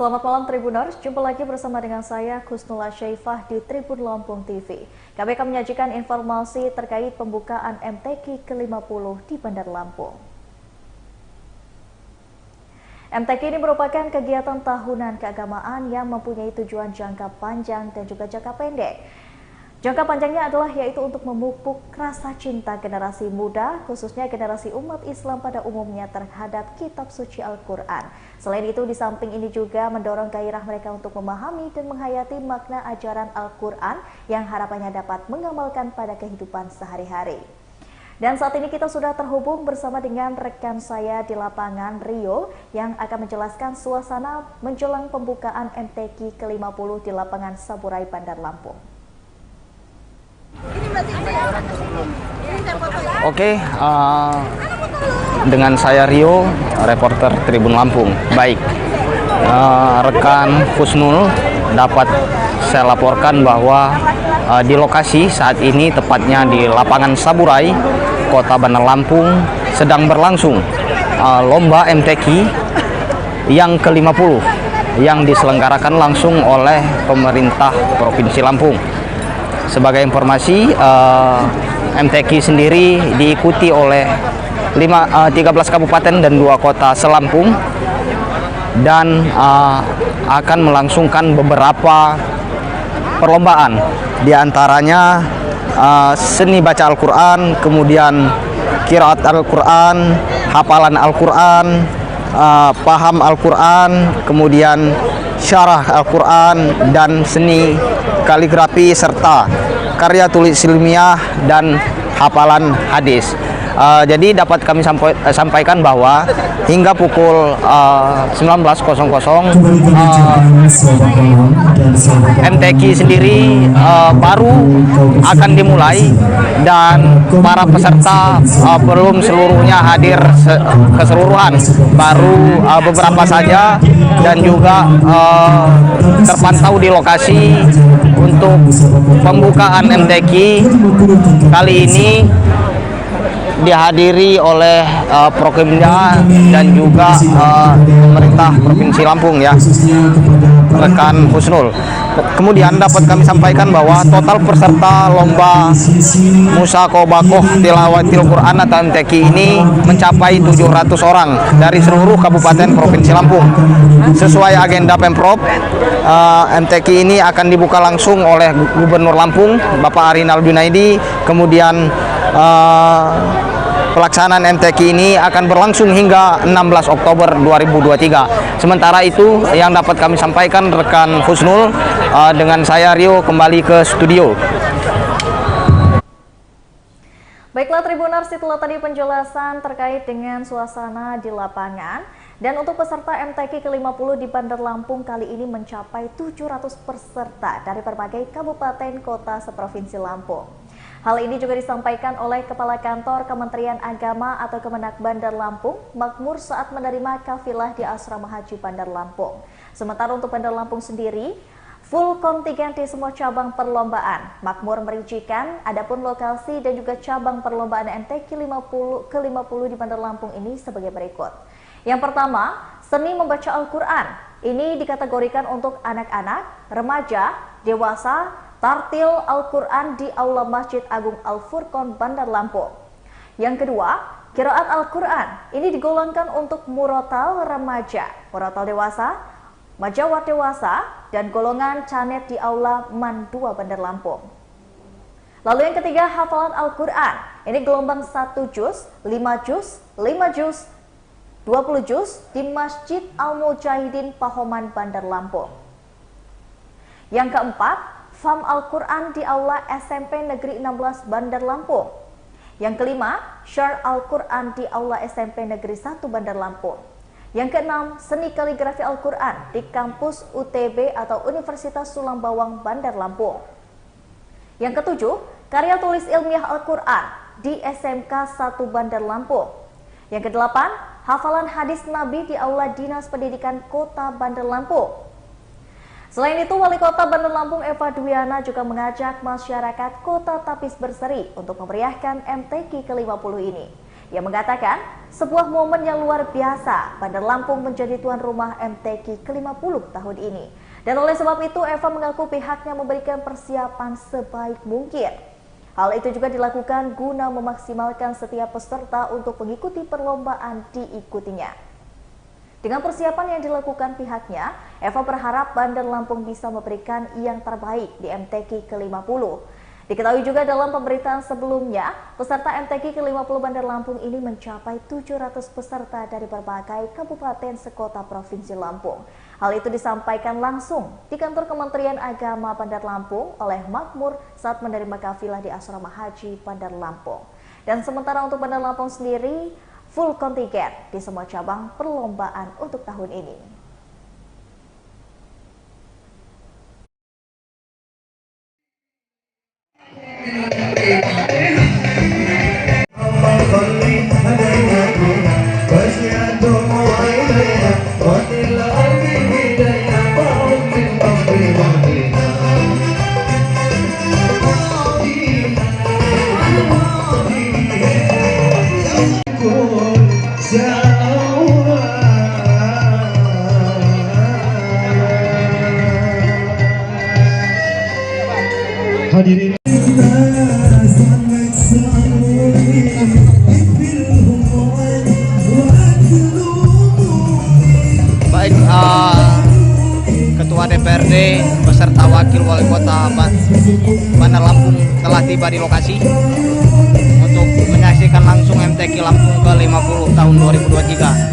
Selamat malam Tribuners, jumpa lagi bersama dengan saya Kusnula Syaifah di Tribun Lampung TV. Kami akan menyajikan informasi terkait pembukaan MTQ ke-50 di Bandar Lampung. MTQ ini merupakan kegiatan tahunan keagamaan yang mempunyai tujuan jangka panjang dan juga jangka pendek. Jangka panjangnya adalah yaitu untuk memupuk rasa cinta generasi muda, khususnya generasi umat Islam pada umumnya terhadap kitab suci Al-Quran. Selain itu, di samping ini juga mendorong gairah mereka untuk memahami dan menghayati makna ajaran Al-Quran yang harapannya dapat mengamalkan pada kehidupan sehari-hari. Dan saat ini kita sudah terhubung bersama dengan rekan saya di lapangan, Rio, yang akan menjelaskan suasana menjelang pembukaan MTQ ke-50 di lapangan Saburai, Bandar Lampung. Oke, dengan saya Rio, reporter Tribun Lampung. Baik, rekan Kusnul dapat saya laporkan bahwa di lokasi saat ini, tepatnya di lapangan Saburai, Kota Bandar Lampung, sedang berlangsung lomba MTQ yang ke-50 yang diselenggarakan langsung oleh pemerintah Provinsi Lampung. Sebagai informasi, MTQ sendiri diikuti oleh 13 kabupaten dan 2 kota selampung dan akan melangsungkan beberapa perlombaan, diantaranya seni baca Al-Quran, kemudian qiraat Al-Quran, hafalan Al-Quran, paham Al-Quran, kemudian syarah Al-Quran, dan seni kaligrafi serta karya tulis ilmiah dan hafalan hadis. Jadi dapat kami sampaikan bahwa hingga pukul 19.00 MTQ sendiri baru akan dimulai dan para peserta belum seluruhnya hadir keseluruhan, baru beberapa saja, dan juga terpantau di lokasi untuk pembukaan MTQ kali ini dihadiri oleh Prokimda dan juga pemerintah Provinsi Lampung, ya, rekan Husnul. Kemudian dapat kami sampaikan bahwa total peserta lomba Musaqabaqah Tilawatil Quran atau MTQ ini mencapai 700 orang dari seluruh kabupaten Provinsi Lampung. Sesuai agenda Pemprov, MTQ ini akan dibuka langsung oleh Gubernur Lampung, Bapak Arinal Junaidi. Kemudian pelaksanaan MTQ ini akan berlangsung hingga 16 Oktober 2023. Sementara itu yang dapat kami sampaikan rekan Husnul, dengan saya Rio kembali ke studio. Baiklah Tribuners, itulah tadi penjelasan terkait dengan suasana di lapangan. Dan untuk peserta MTQ ke-50 di Bandar Lampung kali ini mencapai 700 peserta dari berbagai kabupaten kota seprovinsi Lampung. Hal ini juga disampaikan oleh Kepala Kantor Kementerian Agama atau Kemenak Bandar Lampung, Makmur, saat menerima kafilah di Asrama Haji Bandar Lampung. Sementara untuk Bandar Lampung sendiri, full kontingen di semua cabang perlombaan. Makmur merincikan adapun lokasi dan juga cabang perlombaan MTQ ke-50 di Bandar Lampung ini sebagai berikut. Yang pertama, seni membaca Al-Quran. Ini dikategorikan untuk anak-anak, remaja, dewasa, tartil Al-Quran di Aula Masjid Agung Al-Furqon, Bandar Lampung. Yang kedua, qiraat Al-Quran. Ini digolongkan untuk murotal remaja, murotal dewasa, majawat dewasa, dan golongan canet di Aula Man 2, Bandar Lampung. Lalu yang ketiga, hafalan Al-Quran. Ini gelombang 1 juz, 5 juz, 5 juz, 20 juz di Masjid Al-Mujahidin Pahoman, Bandar Lampung. Yang keempat, Fam Al-Quran di Aula SMP Negeri 16 Bandar Lampung. Yang kelima, Syar Al-Quran di Aula SMP Negeri 1 Bandar Lampung. Yang keenam, seni kaligrafi Al-Quran di kampus UTB atau Universitas Sulang Bawang, Bandar Lampung. Yang ketujuh, karya tulis ilmiah Al-Quran di SMK 1 Bandar Lampung. Yang kedelapan, hafalan hadis Nabi di Aula Dinas Pendidikan Kota Bandar Lampung. Selain itu, Wali Kota Bandar Lampung Eva Dwiana juga mengajak masyarakat Kota Tapis Berseri untuk memeriahkan MTQ ke-50 ini. Ia mengatakan, sebuah momen yang luar biasa, Bandar Lampung menjadi tuan rumah MTQ ke-50 tahun ini. Dan oleh sebab itu, Eva mengaku pihaknya memberikan persiapan sebaik mungkin. Hal itu juga dilakukan guna memaksimalkan setiap peserta untuk mengikuti perlombaan diikutinya. Dengan persiapan yang dilakukan pihaknya, Eva berharap Bandar Lampung bisa memberikan yang terbaik di MTQ ke-50. Diketahui juga dalam pemberitaan sebelumnya, peserta MTQ ke-50 Bandar Lampung ini mencapai 700 peserta dari berbagai kabupaten sekota Provinsi Lampung. Hal itu disampaikan langsung di kantor Kementerian Agama Bandar Lampung oleh Makmur saat menerima kafilah di Asrama Haji Bandar Lampung. Dan sementara untuk Bandar Lampung sendiri, full kontingen di semua cabang perlombaan untuk tahun ini. Hadirin baik, Ketua DPRD beserta Wakil Wali Kota Bandar Lampung telah tiba di lokasi untuk menyaksikan langsung MTQ Lampung ke-50 tahun 2023.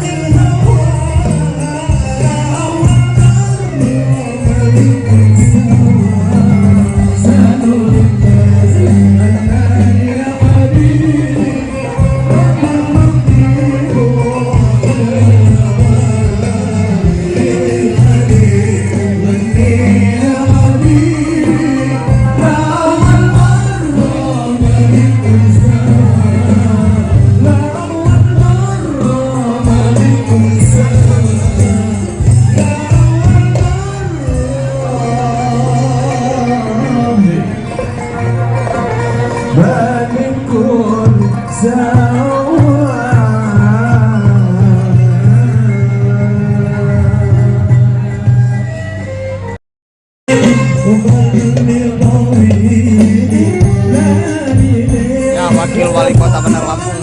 Ya, Wakil Wali Kota Bandar Lampung.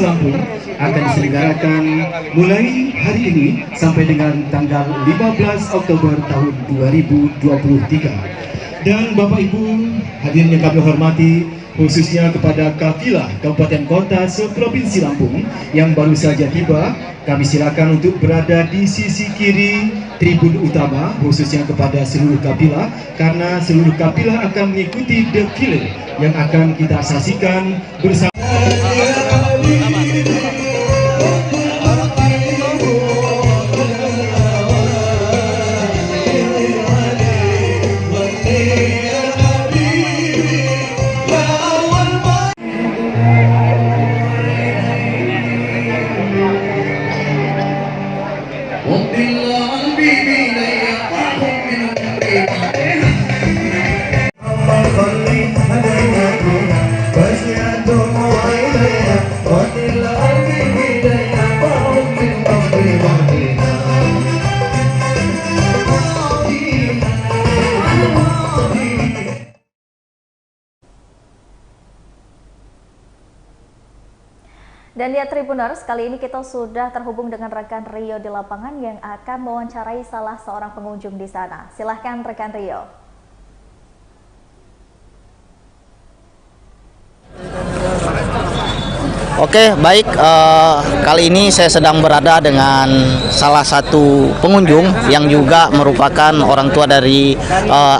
Lampung akan diselenggarakan mulai hari ini sampai dengan tanggal 15 Oktober tahun 2023. Dan Bapak Ibu hadirin yang kami hormati, khususnya kepada kafilah Kabupaten Kota se-Provinsi Lampung yang baru saja tiba, kami silakan untuk berada di sisi kiri tribun utama, khususnya kepada seluruh kafilah, karena seluruh kafilah akan mengikuti defile yang akan kita saksikan bersama. Dan ya Tribuners, kali ini kita sudah terhubung dengan rekan Rio di lapangan yang akan mewawancarai salah seorang pengunjung di sana. Silahkan rekan Rio. Oke, baik. Kali ini saya sedang berada dengan salah satu pengunjung yang juga merupakan orang tua dari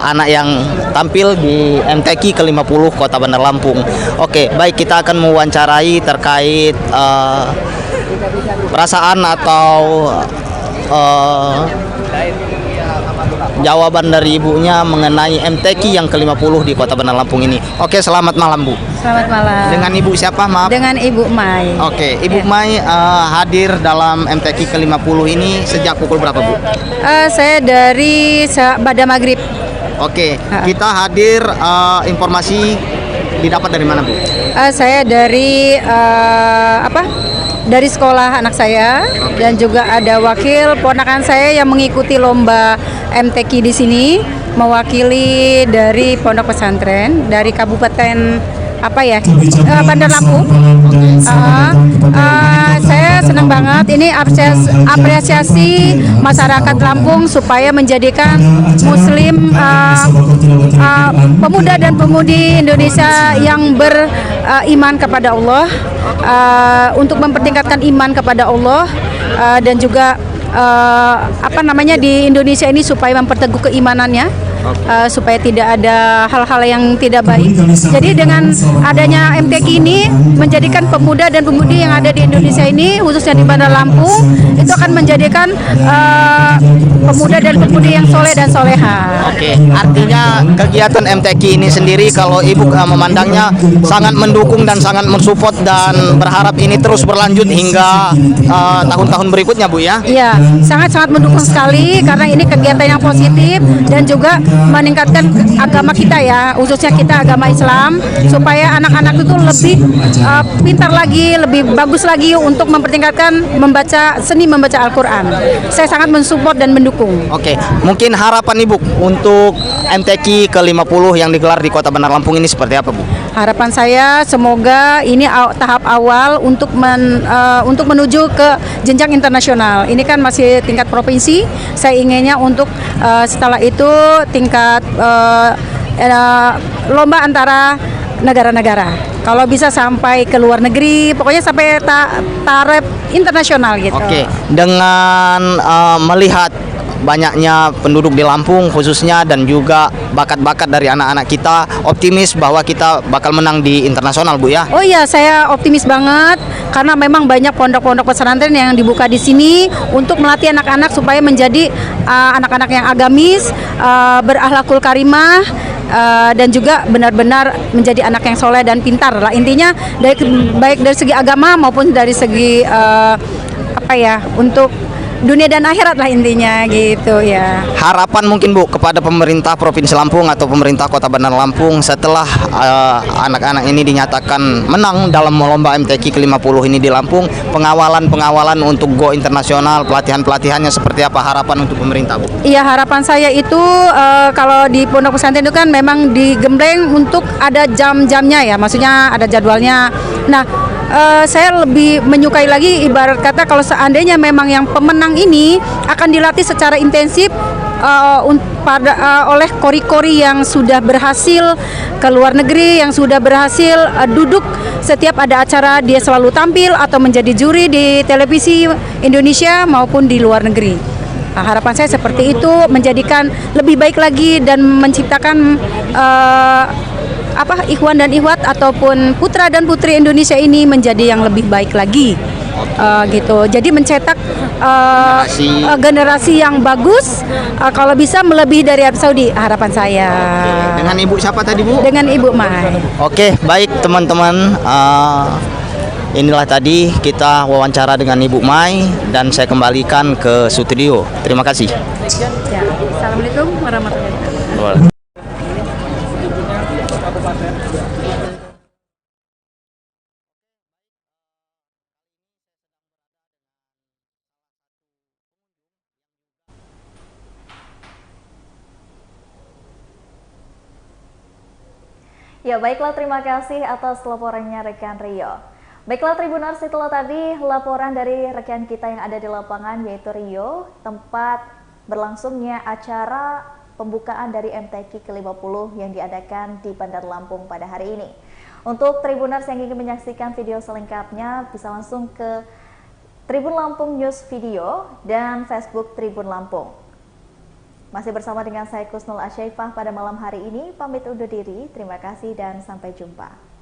anak yang tampil di MTQ ke-50 Kota Bandar Lampung. Oke, baik, kita akan mewawancarai terkait perasaan atau jawaban dari ibunya mengenai MTQ yang ke-50 di Kota Bandar Lampung ini. Oke, selamat malam Bu. Selamat malam. Dengan Ibu siapa, maaf? Dengan Ibu Mai. Oke, Ibu Mai hadir dalam MTQ ke-50 ini sejak pukul berapa Bu? Saya dari pada maghrib. Oke, kita hadir, informasi didapat dari mana Bu? Saya dari dari sekolah anak saya, dan juga ada wakil ponakan saya yang mengikuti lomba MTQ di sini, mewakili dari pondok pesantren dari Kabupaten Bandar Lampung. Saya senang banget ini apresiasi masyarakat Lampung supaya menjadikan Muslim pemuda dan pemudi Indonesia yang beriman kepada Allah, untuk mempertingkatkan iman kepada Allah, dan juga di Indonesia ini supaya memperteguh keimanannya, supaya tidak ada hal-hal yang tidak baik. Jadi dengan adanya MTQ ini menjadikan pemuda dan pemudi yang ada di Indonesia ini, khususnya di Bandar Lampung, itu akan menjadikan pemuda dan pemudi yang soleh dan soleha. Oke, artinya kegiatan MTQ ini sendiri kalau Ibu memandangnya sangat mendukung dan sangat mensupport dan berharap ini terus berlanjut hingga tahun-tahun berikutnya Bu ya? Iya, sangat-sangat mendukung sekali karena ini kegiatan yang positif dan juga meningkatkan agama kita ya, khususnya kita agama Islam, supaya anak-anak itu lebih pintar lagi, lebih bagus lagi untuk mempertingkatkan seni membaca Al-Quran. Saya sangat mensupport dan mendukung. Oke, mungkin harapan Ibu untuk MTQ ke-50 yang digelar di Kota Bandar Lampung ini seperti apa Bu? Harapan saya semoga ini tahap awal untuk menuju ke jenjang internasional. Ini kan masih tingkat provinsi. Saya inginnya untuk setelah itu tingkat lomba antara negara-negara. Kalau bisa sampai ke luar negeri, pokoknya sampai taraf internasional gitu. Oke, dengan melihat banyaknya penduduk di Lampung khususnya dan juga bakat-bakat dari anak-anak kita, optimis bahwa kita bakal menang di internasional Bu ya? Oh iya, saya optimis banget karena memang banyak pondok-pondok pesantren yang dibuka di sini untuk melatih anak-anak supaya menjadi anak-anak yang agamis, berakhlakul karimah, dan juga benar-benar menjadi anak yang soleh dan pintar lah. Intinya baik dari segi agama maupun dari segi untuk dunia dan akhirat lah intinya gitu ya. Harapan mungkin Bu kepada pemerintah Provinsi Lampung atau pemerintah Kota Bandar Lampung setelah anak-anak ini dinyatakan menang dalam lomba MTQ ke-50 ini di Lampung, pengawalan untuk go internasional, pelatihan-pelatihannya seperti apa harapan untuk pemerintah Bu? Iya, harapan saya itu kalau di pondok pesantren itu kan memang digembleng untuk ada jam-jamnya ya, maksudnya ada jadwalnya. Nah, saya lebih menyukai lagi ibarat kata kalau seandainya memang yang pemenang ini akan dilatih secara intensif oleh kori-kori yang sudah berhasil ke luar negeri, yang sudah berhasil duduk setiap ada acara dia selalu tampil atau menjadi juri di televisi Indonesia maupun di luar negeri. Harapan saya seperti itu, menjadikan lebih baik lagi dan menciptakan ikhwan dan ikhwat ataupun putra dan putri Indonesia ini menjadi yang lebih baik lagi. Gitu. Jadi mencetak generasi yang bagus, kalau bisa melebihi dari Arab Saudi, harapan saya. Dengan Ibu siapa tadi Bu? Dengan Ibu Mai. Oke, baik teman-teman. Inilah tadi kita wawancara dengan Ibu Mai dan saya kembalikan ke studio. Terima kasih. Ya. Assalamualaikum warahmatullahi wabarakatuh. Boleh. Ya, baiklah, terima kasih atas laporannya rekan Rio. Baiklah Tribuners, itulah tadi laporan dari rekan kita yang ada di lapangan, yaitu Rio, tempat berlangsungnya acara pembukaan dari MTQ ke-50 yang diadakan di Bandar Lampung pada hari ini. Untuk Tribuners yang ingin menyaksikan video selengkapnya, bisa langsung ke Tribun Lampung News Video dan Facebook Tribun Lampung. Masih bersama dengan saya Kusnul Asyaifah pada malam hari ini, pamit undur diri, terima kasih dan sampai jumpa.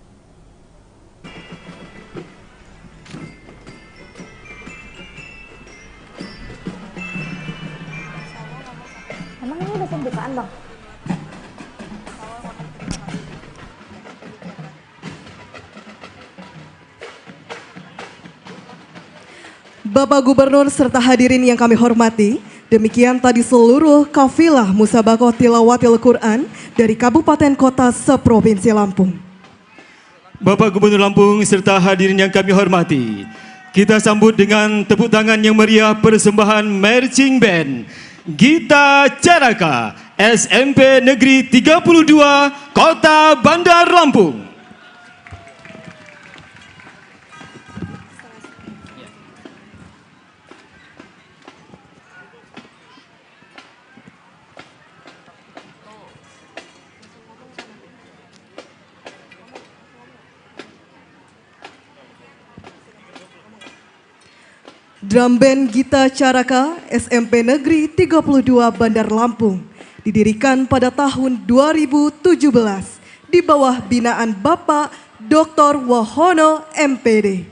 Emang ini udah pembukaan, Bang? Bapak Gubernur serta hadirin yang kami hormati, demikian tadi seluruh kafilah Musabaqah Tilawatil Quran dari Kabupaten Kota se-Provinsi Lampung. Bapak Gubernur Lampung serta hadirin yang kami hormati, kita sambut dengan tepuk tangan yang meriah persembahan Marching Band Gita Caraka SMP Negeri 32 Kota Bandar Lampung. Drum Band Gita Caraka SMP Negeri 32 Bandar Lampung didirikan pada tahun 2017 di bawah binaan Bapak Dr. Wahono MPD.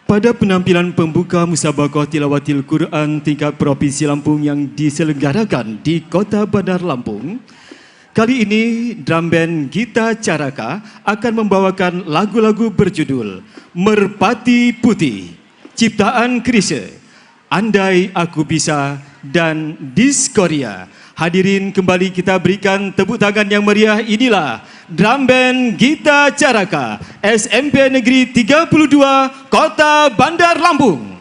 Pada penampilan pembuka Musabaqah Tilawatil Quran tingkat Provinsi Lampung yang diselenggarakan di Kota Bandar Lampung, kali ini Drum Band Gita Caraka akan membawakan lagu-lagu berjudul Merpati Putih, Ciptaan Krisye, Andai Aku Bisa, dan Diskoria. Hadirin, kembali kita berikan tepuk tangan yang meriah. Inilah Drum Band Gita Caraka SMP Negeri 32 Kota Bandar Lampung.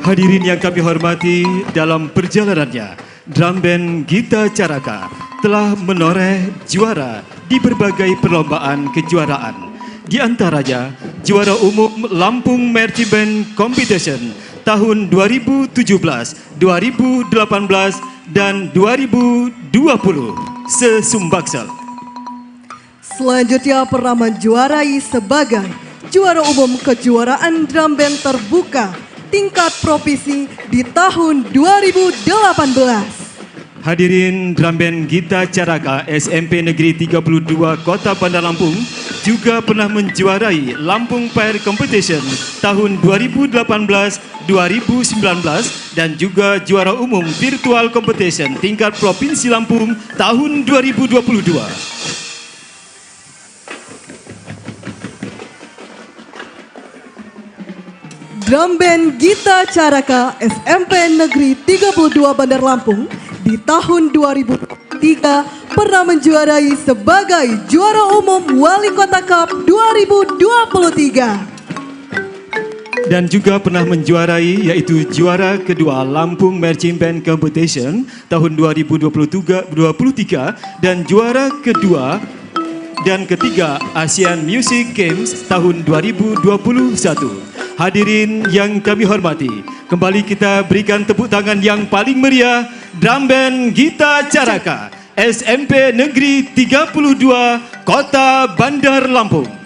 Hadirin yang kami hormati, dalam perjalanannya, Drum Band Gita Caraka telah menoreh juara di berbagai perlombaan kejuaraan. Di antaranya, juara umum Lampung Marching Band Competition tahun 2017, 2018, dan 2020 se-Sumbaksel. Selanjutnya pernah menjuarai sebagai juara umum kejuaraan drum band terbuka tingkat provinsi di tahun 2018. Hadirin, Drum Band Gita Caraka SMP Negeri 32 Kota Bandar Lampung juga pernah menjuarai Lampung Pair Competition tahun 2018, 2019 dan juga juara umum Virtual Competition tingkat Provinsi Lampung tahun 2022. Drum Band Gita Caraka SMP Negeri 32 Bandar Lampung di tahun 2003 pernah menjuarai sebagai juara umum Wali Kota Cup 2023. dan juga pernah menjuarai, yaitu juara kedua Lampung Marching Band Competition tahun 2023 dan juara kedua dan ketiga ASEAN Music Games tahun 2021. Hadirin yang kami hormati, kembali kita berikan tepuk tangan yang paling meriah Drum Band Gita Caraka SMP Negeri 32 Kota Bandar Lampung.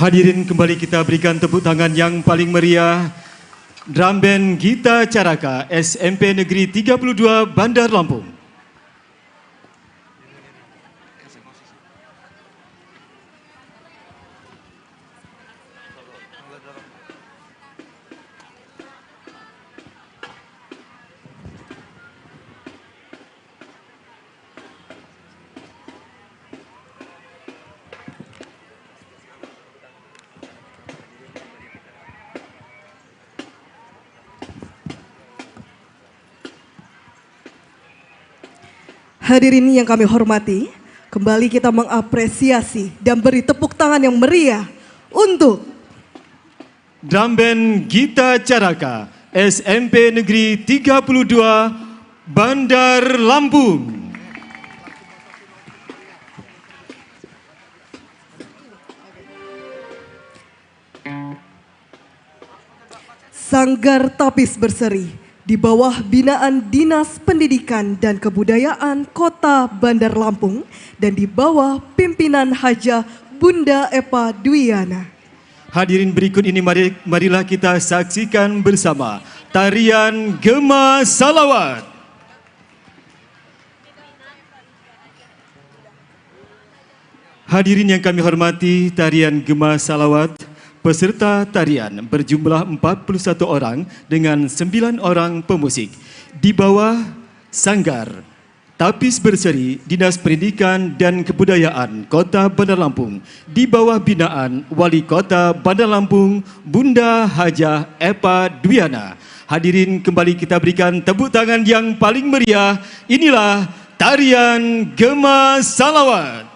Hadirin, kembali kita berikan tepuk tangan yang paling meriah Drum Band Gita Caraka SMP Negeri 32 Bandar Lampung. Hadirin yang kami hormati, kembali kita mengapresiasi dan beri tepuk tangan yang meriah untuk Drum Band Gita Caraka SMP Negeri 32 Bandar Lampung. Sanggar Tapis Berseri di bawah binaan Dinas Pendidikan dan Kebudayaan Kota Bandar Lampung dan di bawah pimpinan Haja Bunda Epa Dwiana. Hadirin berikut ini marilah kita saksikan bersama tarian Gema Salawat. Hadirin yang kami hormati, tarian Gema Salawat peserta tarian berjumlah 41 orang dengan 9 orang pemusik di bawah Sanggar Tapis Berseri Dinas Pendidikan dan Kebudayaan Kota Bandar Lampung di bawah binaan Wali Kota Bandar Lampung Bunda Hajah Epa Dwiana. Hadirin, kembali kita berikan tepuk tangan yang paling meriah. Inilah tarian Gema Salawat.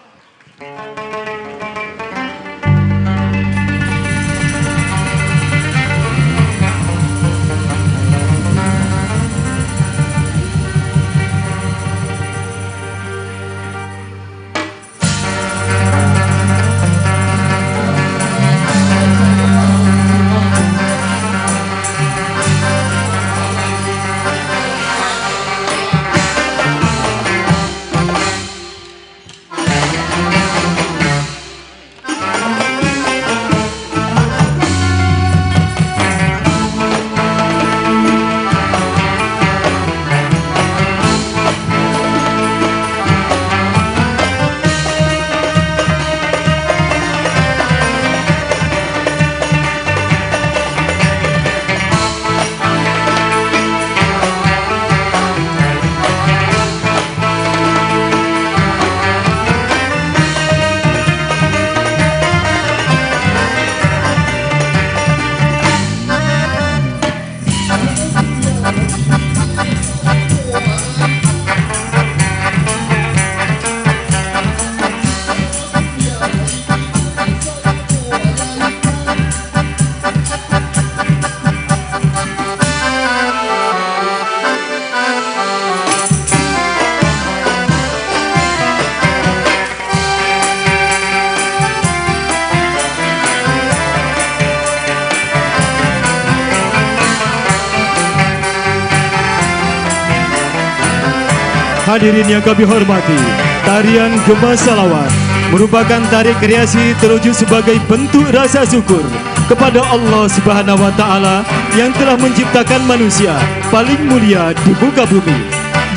Hadirin yang kami hormati, tarian Gema Salawat merupakan tari kreasi terwujud sebagai bentuk rasa syukur kepada Allah Subhanahu wa Ta'ala yang telah menciptakan manusia paling mulia di muka bumi,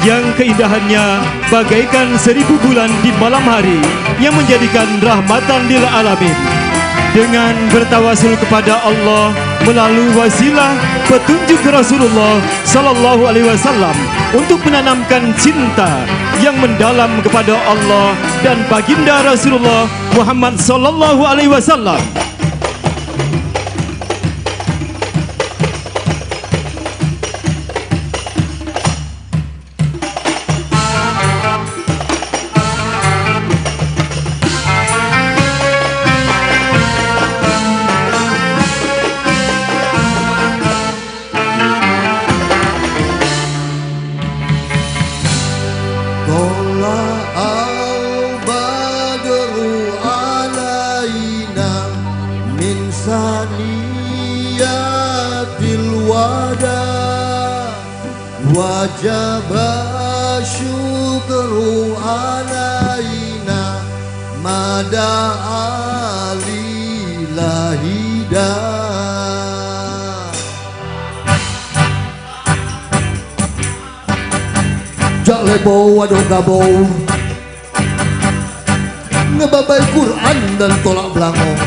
yang keindahannya bagaikan 1000 bulan di malam hari yang menjadikan rahmatan lil alamin. Dengan bertawasul kepada Allah melalui wasilah petunjuk Rasulullah Sallallahu Alaihi Wasallam untuk menanamkan cinta yang mendalam kepada Allah dan baginda Rasulullah Muhammad Sallallahu Alaihi Wasallam. Wajib syukru alaina mada alilahida. Jak lebo waduh gabo ngebabai Quran dan tolak belangong.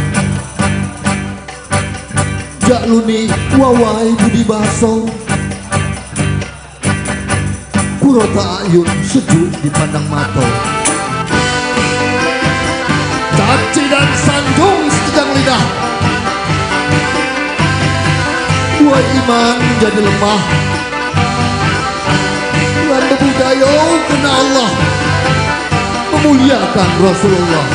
Jak luni wawai budi baso Kurota ayun sejuk dipandang mata. Caci dan sanjung sekejang lidah. Buat iman jadi lemah. Lan budaya kena Allah memuliakan Rasulullah.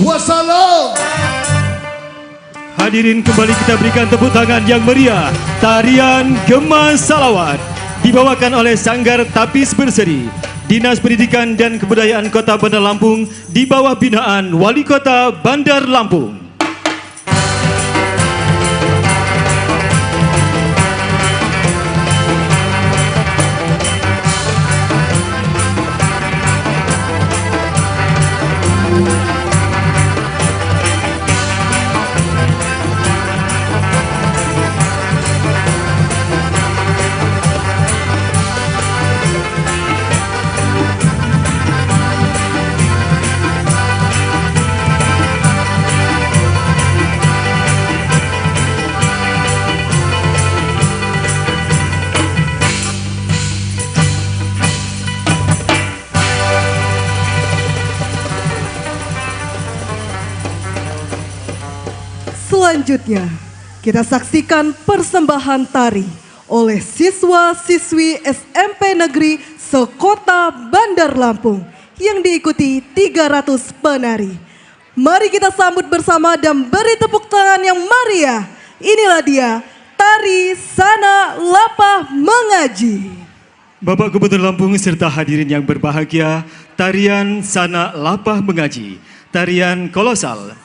Wassalam. Hadirin, kembali kita berikan tepuk tangan yang meriah. Tarian Gema Salawat dibawakan oleh Sanggar Tapis Berseri, Dinas Pendidikan dan Kebudayaan Kota Bandar Lampung di bawah binaan Wali Kota Bandar Lampung. Selanjutnya, kita saksikan persembahan tari oleh siswa-siswi SMP Negeri Sekota Bandar Lampung yang diikuti 300 penari. Mari kita sambut bersama dan beri tepuk tangan yang meriah. Inilah dia, Tari Sana Lapah Mengaji. Bapak Gubernur Lampung serta hadirin yang berbahagia, tarian Sana Lapah Mengaji, tarian kolosal,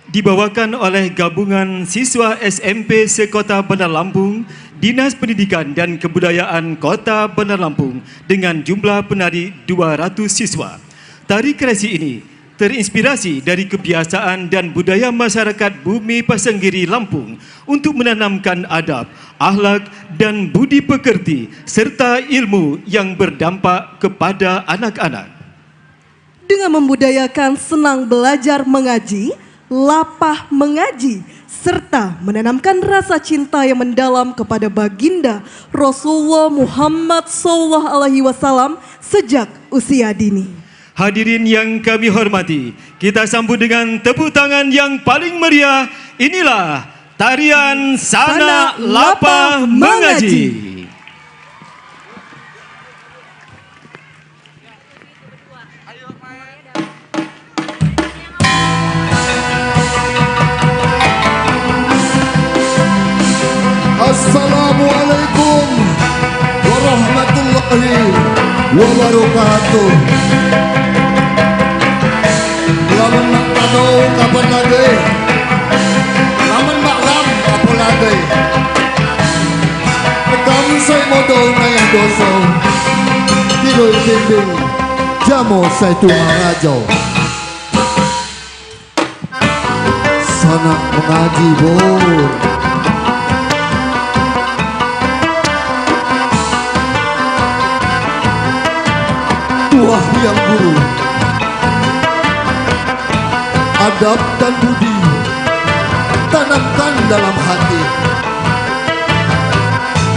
dibawakan oleh gabungan siswa SMP Sekota Bandar Lampung, Dinas Pendidikan dan Kebudayaan Kota Bandar Lampung dengan jumlah penari 200 siswa. Tari kreasi ini terinspirasi dari kebiasaan dan budaya masyarakat Bumi Pasanggiri Lampung untuk menanamkan adab, akhlak dan budi pekerti serta ilmu yang berdampak kepada anak-anak. Dengan membudayakan senang belajar mengaji, lapah mengaji, serta menanamkan rasa cinta yang mendalam kepada baginda Rasulullah Muhammad SAW sejak usia dini. Hadirin yang kami hormati, kita sambut dengan tepuk tangan yang paling meriah. Inilah tarian Sana Lapah Mengaji. Assalamualaikum warahmatullahi wabarakatuh. Lamun mak tano kapan lagi? Lamun mak ram apa lagi? Kami saya modal naya dosa. Tidur dinding jamu saya tuang raja. Sana mengaji bor. adab dan budi tanamkan dalam hati.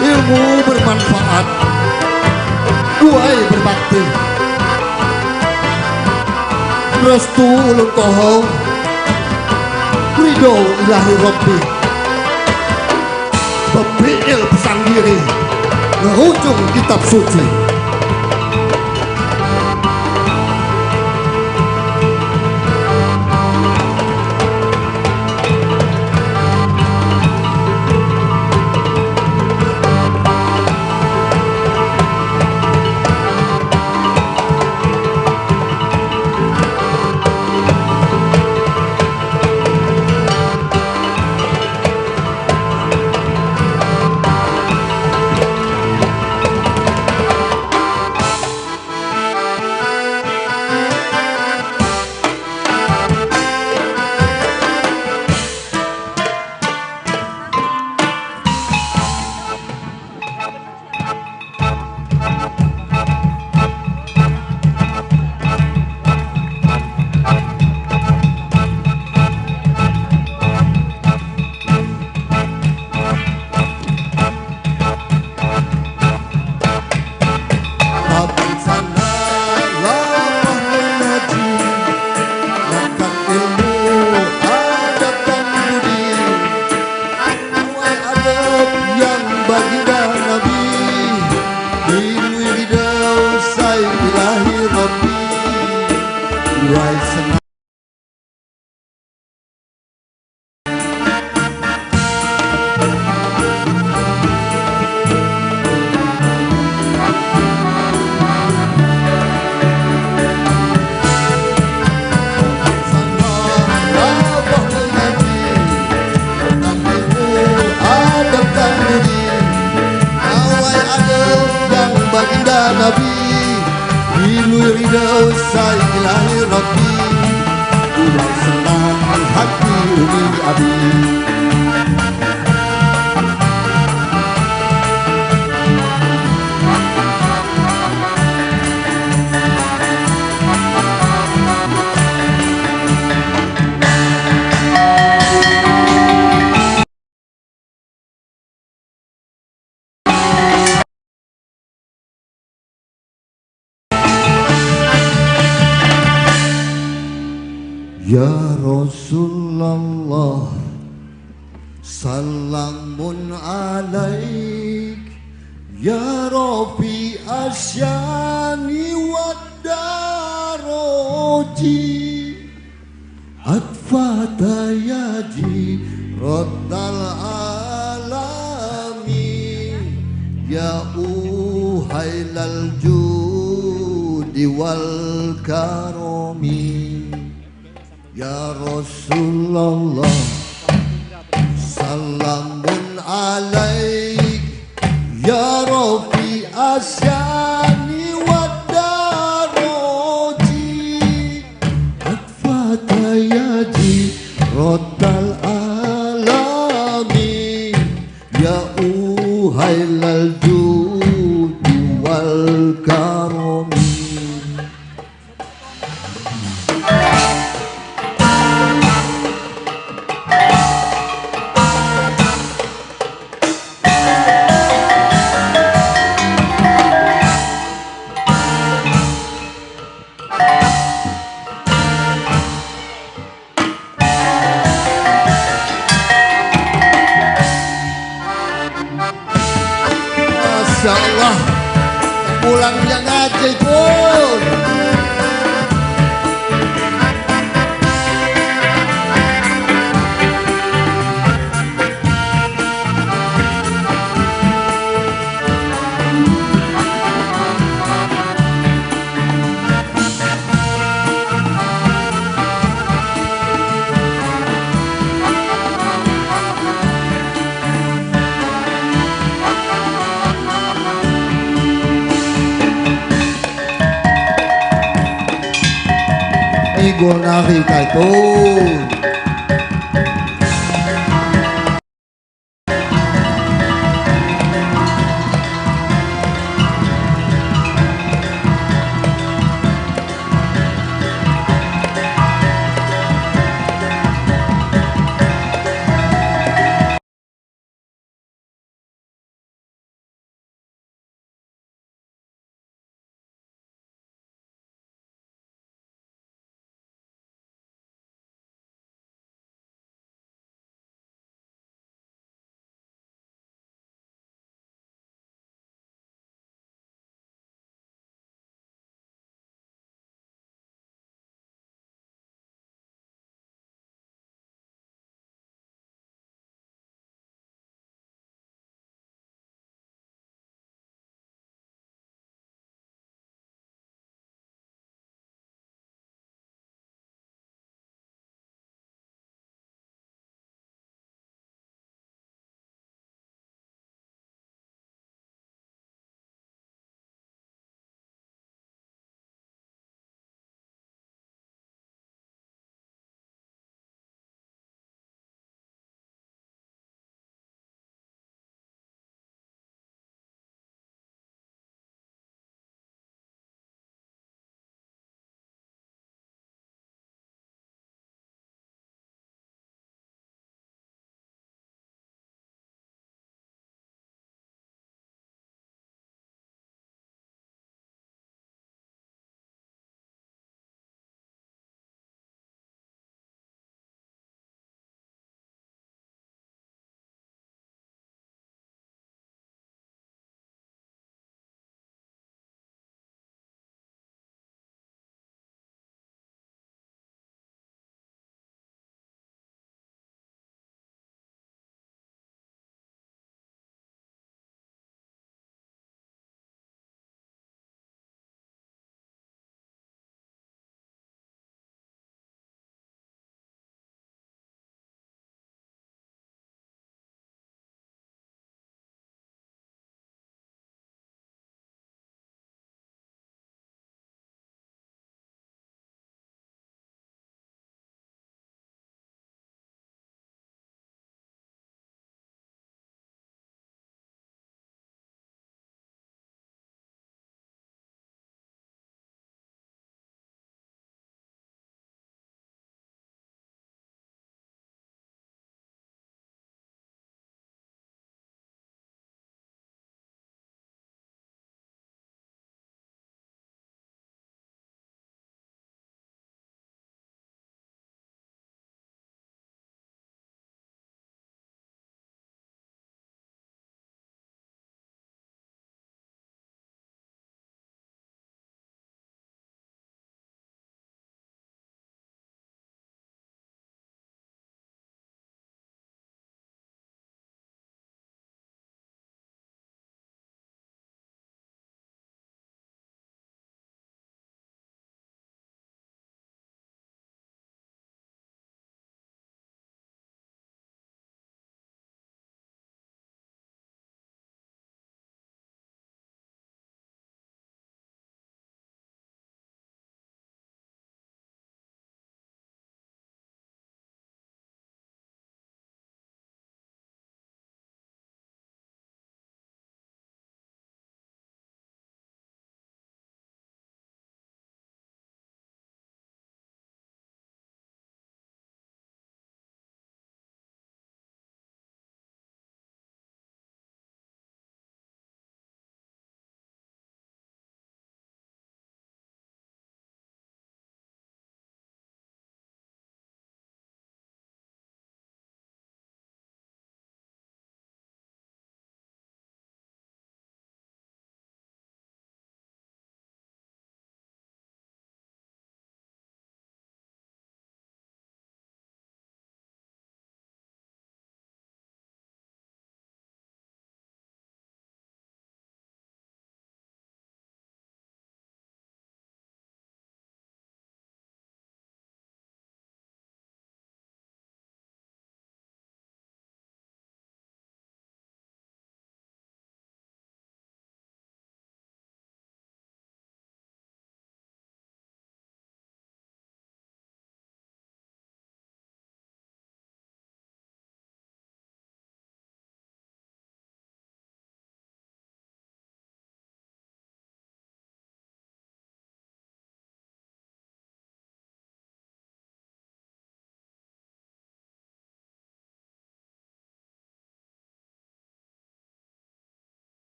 Ilmu bermanfaat, buai berbakti. Restu ulun toho, ridho ilahi Rabbi. Bepiil pesan diri, ngerujung kitab suci. Nabi Ilui ridau say ilahi Rabbi Ulai senang hati umi abi. Ya Rasulullah, salamun alaik, ya Rafi asyani wa daroji, atfata yaji raddal alami, ya uhailal judi wal karomi. Ya Rasulullah, salamun alaik, ya Rafi asyani wa daroji, atfata yaji raddal alami, ya uhailal judi wal karomi. Masya Allah, pulangnya ngaji pun. Igo nari kaitun.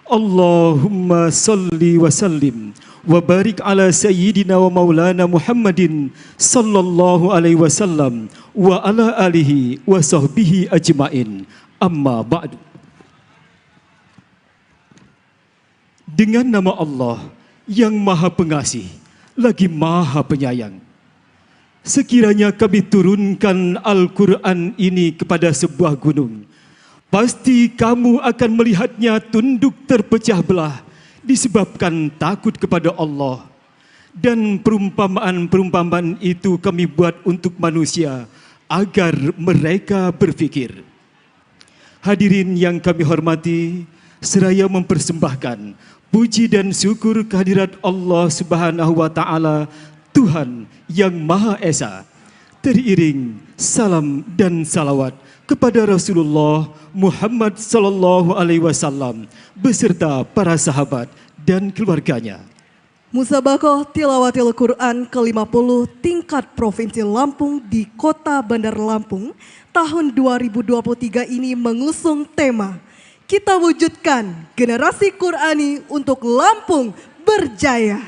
Allahumma salli wa sallim wa barik ala sayyidina wa maulana Muhammadin sallallahu alaihi wasallam wa ala alihi wa sahbihi ajmain. Amma ba'du. Dengan nama Allah yang Maha Pengasih lagi Maha Penyayang, sekiranya kami turunkan Al-Quran ini kepada sebuah gunung, pasti kamu akan melihatnya tunduk terpecah belah disebabkan takut kepada Allah. Dan perumpamaan-perumpamaan itu kami buat untuk manusia agar mereka berfikir. Hadirin yang kami hormati, seraya mempersembahkan puji dan syukur kehadirat Allah Subhanahu wa taala, Tuhan yang Maha Esa, teriring salam dan salawat kepada Rasulullah Muhammad sallallahu alaihi wasallam beserta para sahabat dan keluarganya. Musabaqah Tilawatil Quran ke-50 tingkat Provinsi Lampung di Kota Bandar Lampung tahun 2023 ini mengusung tema Kita Wujudkan Generasi Qurani untuk Lampung Berjaya.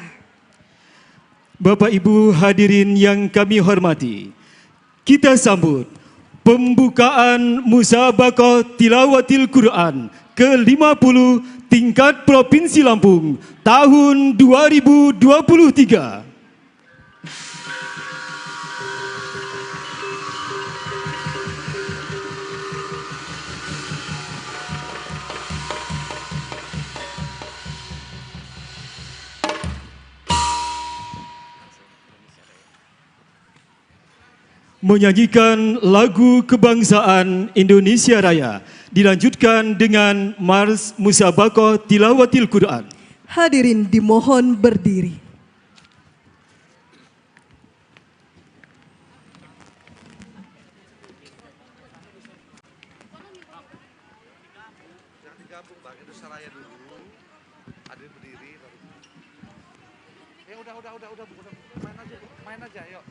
Bapak Ibu hadirin yang kami hormati, kita sambut pembukaan Musabaqah Tilawatil Quran ke-50 tingkat Provinsi Lampung tahun 2023. Menyanyikan lagu kebangsaan Indonesia Raya, dilanjutkan dengan Mars Musabaqah Tilawatil Quran. Hadirin dimohon berdiri. Main aja, yuk.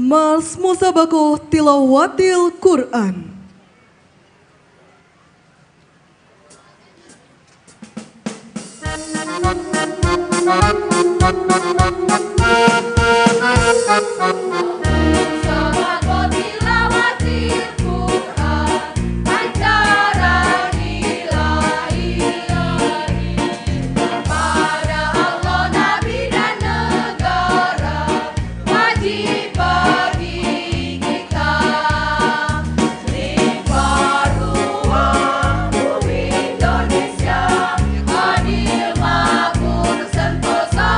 Mars Musabaqah Tilawatil Quran. Indonesia adil makmur sentosa.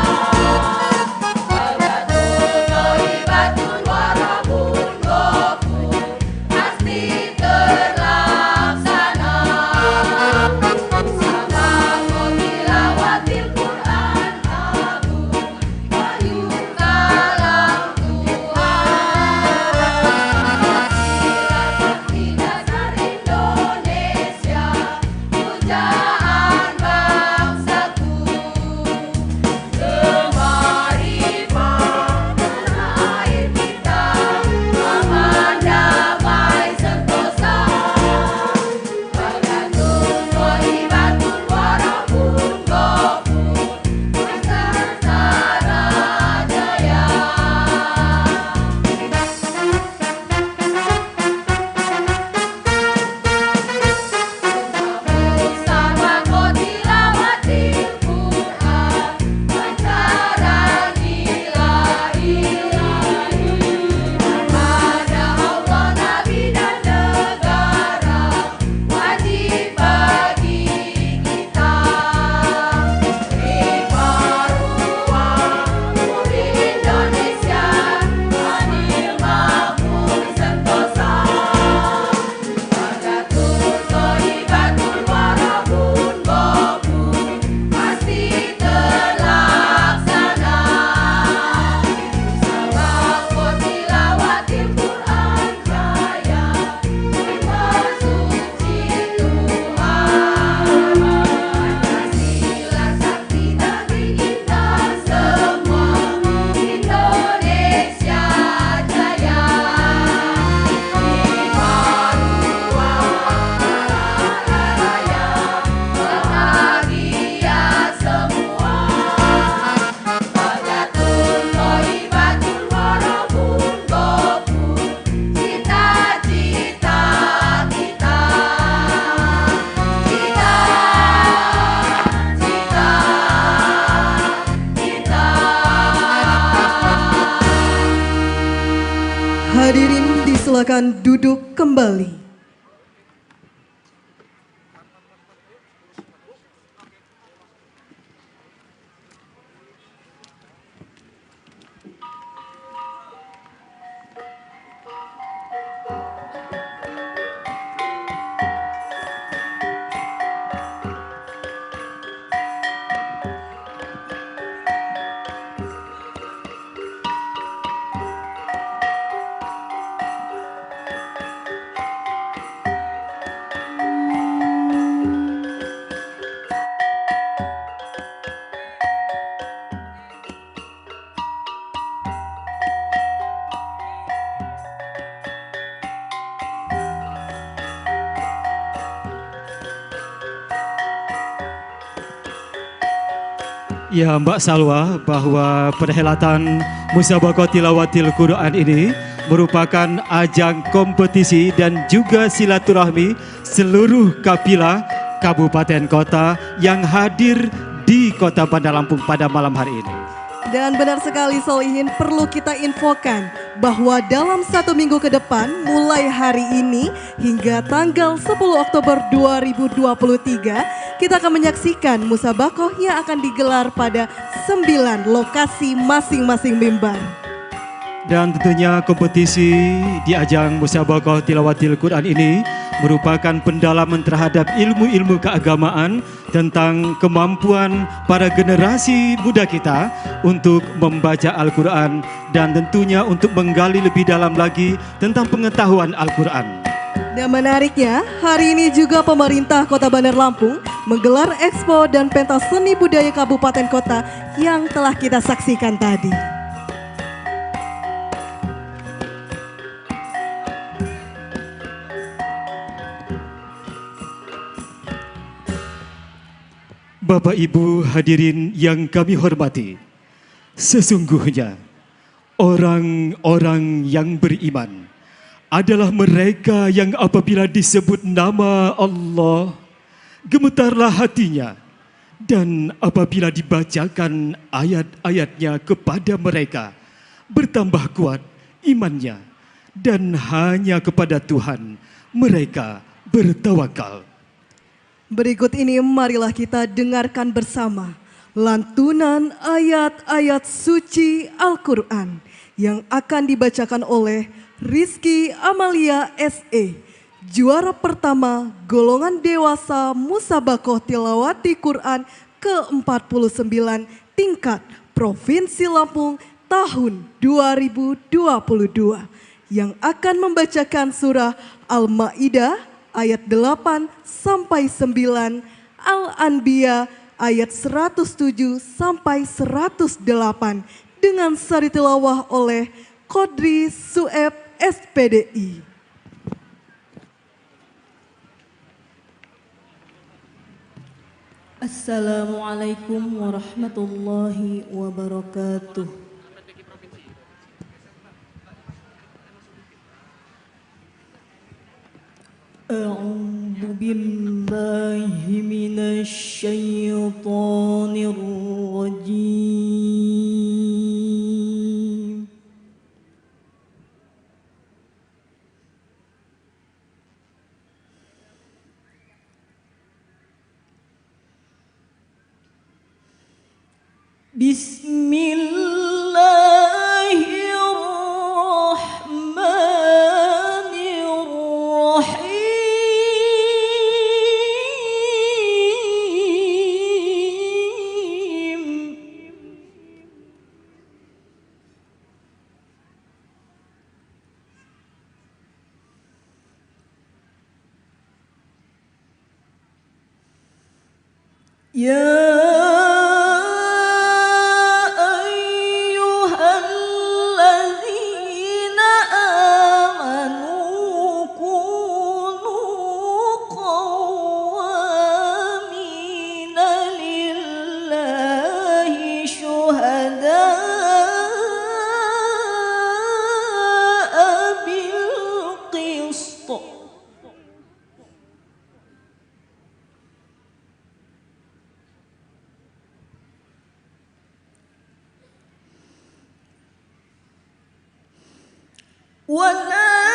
Silakan duduk kembali. Ya Mbak Salwa, bahwa perhelatan Musabaqah Tilawatil Quran ini merupakan ajang kompetisi dan juga silaturahmi seluruh kapilah kabupaten kota yang hadir di Kota Bandar Lampung pada malam hari ini. Dan benar sekali Solihin, perlu kita infokan bahwa dalam 1 minggu ke depan mulai hari ini hingga tanggal 10 Oktober 2023 kita akan menyaksikan Musabaqah yang akan digelar pada 9 lokasi masing-masing mimbar. Dan tentunya kompetisi di ajang Musabaqah Tilawatil Quran ini merupakan pendalaman terhadap ilmu-ilmu keagamaan tentang kemampuan para generasi muda kita untuk membaca Al-Quran dan tentunya untuk menggali lebih dalam lagi tentang pengetahuan Al-Quran. Dan menariknya, hari ini juga pemerintah Kota Bandar Lampung menggelar Expo dan Pentas Seni Budaya Kabupaten Kota yang telah kita saksikan tadi. Bapak Ibu hadirin yang kami hormati, sesungguhnya orang-orang yang beriman adalah mereka yang apabila disebut nama Allah, gemetarlah hatinya, dan apabila dibacakan ayat-ayatnya kepada mereka, bertambah kuat imannya, dan hanya kepada Tuhan mereka bertawakal. Berikut ini marilah kita dengarkan bersama lantunan ayat-ayat suci Al-Quran yang akan dibacakan oleh Rizky Amalia SE, juara pertama golongan dewasa Musabaqah Tilawati Quran ke-49 tingkat Provinsi Lampung tahun 2022 yang akan membacakan surah Al-Maidah ayat 8 sampai 9, Al-Anbiya ayat 107 sampai 108 dengan sari tilawah oleh Qodri Sueb SPDI. Assalamualaikum warahmatullahi wabarakatuh. أعوذ بالله من الشيطان الرجيم بسم الله الرحمن الرحيم يا أيها الذين آمنوا كونوا قوامين لله شهداء بالقسط ولا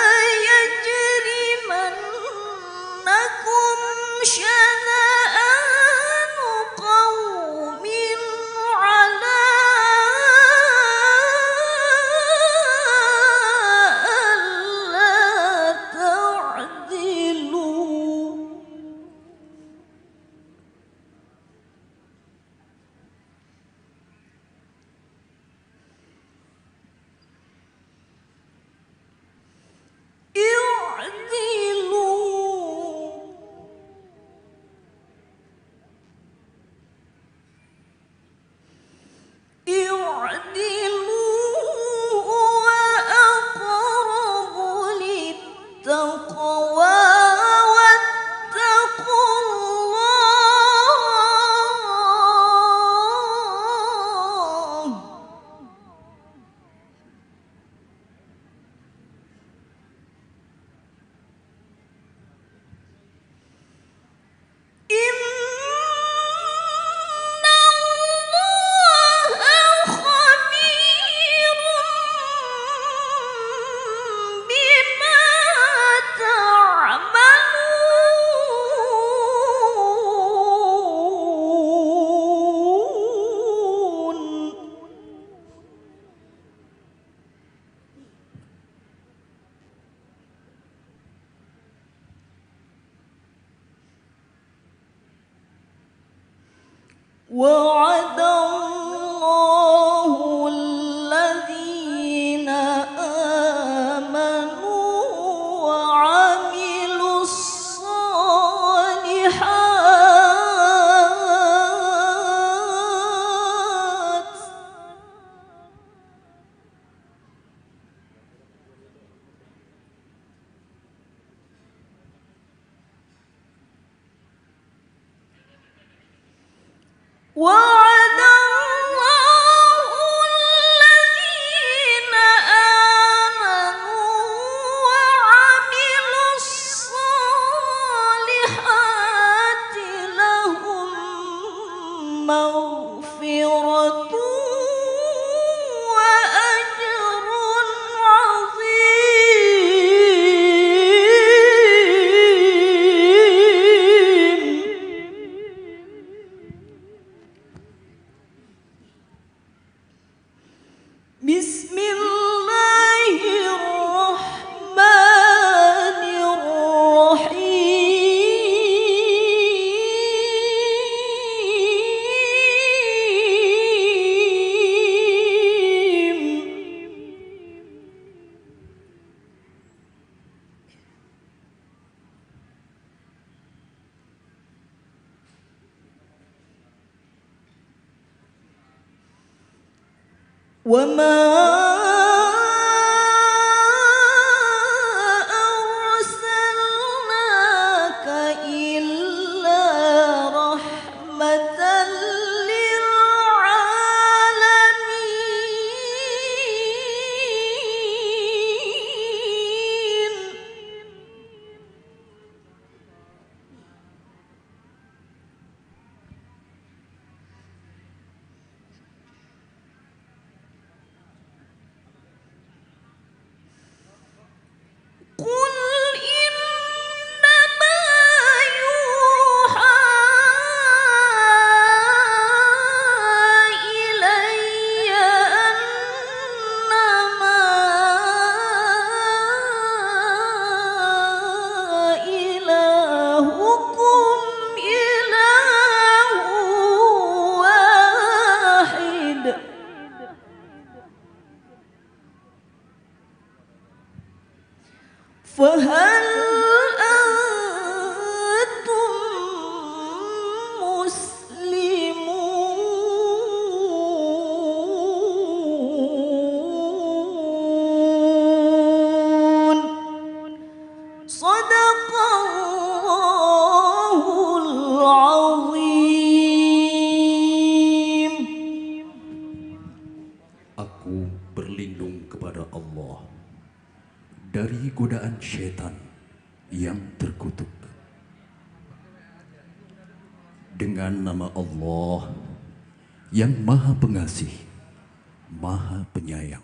التقوى واتقوا الله إن الله خبير بما تعملون وعد الله الذين آمنوا وعملوا الصالحات وعد الله الذين آمنوا وعملوا الصالحات لهم مغفرة وأجر عظيم بسم الله الرحمن الرحيم وما أرسلناك إلا رحمة للعالمين قل إنما يوحى إلي أنما إلهكم إله واحد فهل أنتم مسلمون صدق الله العظيم Aku berlindung kepada Allah dari godaan syaitan yang terkutuk. Dengan nama Allah yang Maha Pengasih, Maha Penyayang.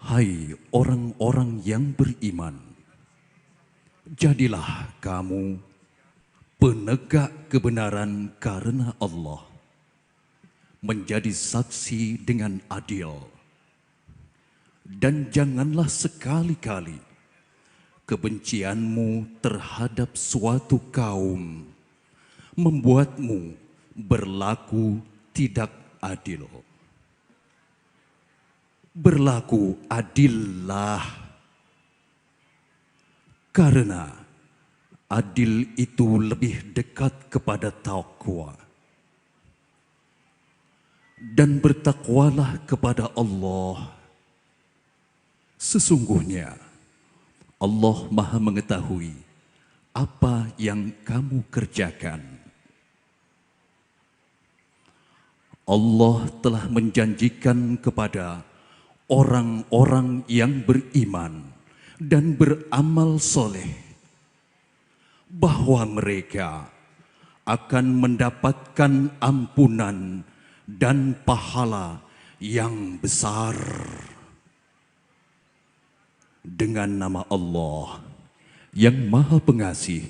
Hai orang-orang yang beriman, jadilah kamu penegak kebenaran karena Allah, menjadi saksi dengan adil. Dan janganlah sekali-kali kebencianmu terhadap suatu kaum membuatmu berlaku tidak adil. Berlaku adillah, karena adil itu lebih dekat kepada taqwa. Dan bertakwalah kepada Allah Sesungguhnya Allah Maha mengetahui apa yang kamu kerjakan. Allah telah menjanjikan kepada orang-orang yang beriman dan beramal soleh bahwa mereka akan mendapatkan ampunan dan pahala yang besar. Dengan nama Allah yang Maha Pengasih,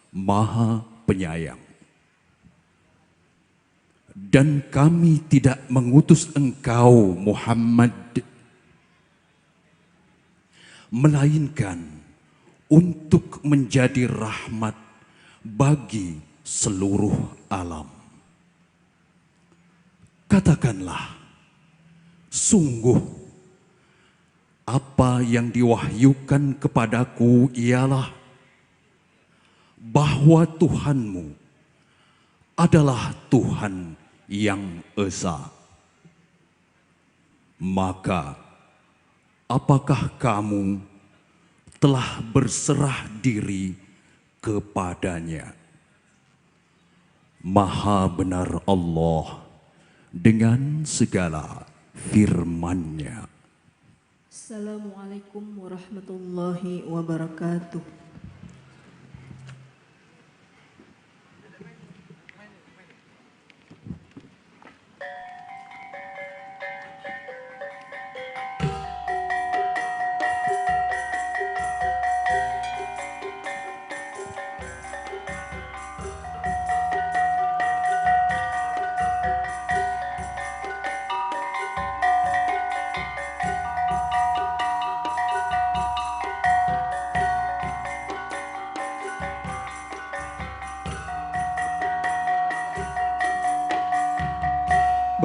Maha Penyayang. Dan kami tidak mengutus engkau Muhammad melainkan untuk menjadi rahmat bagi seluruh alam. Katakanlah, sungguh apa yang diwahyukan kepadaku ialah bahwa Tuhanmu adalah Tuhan yang esa. Maka, apakah kamu telah berserah diri kepadanya? Maha benar Allah dengan segala firman-Nya. Assalamualaikum warahmatullahi wabarakatuh.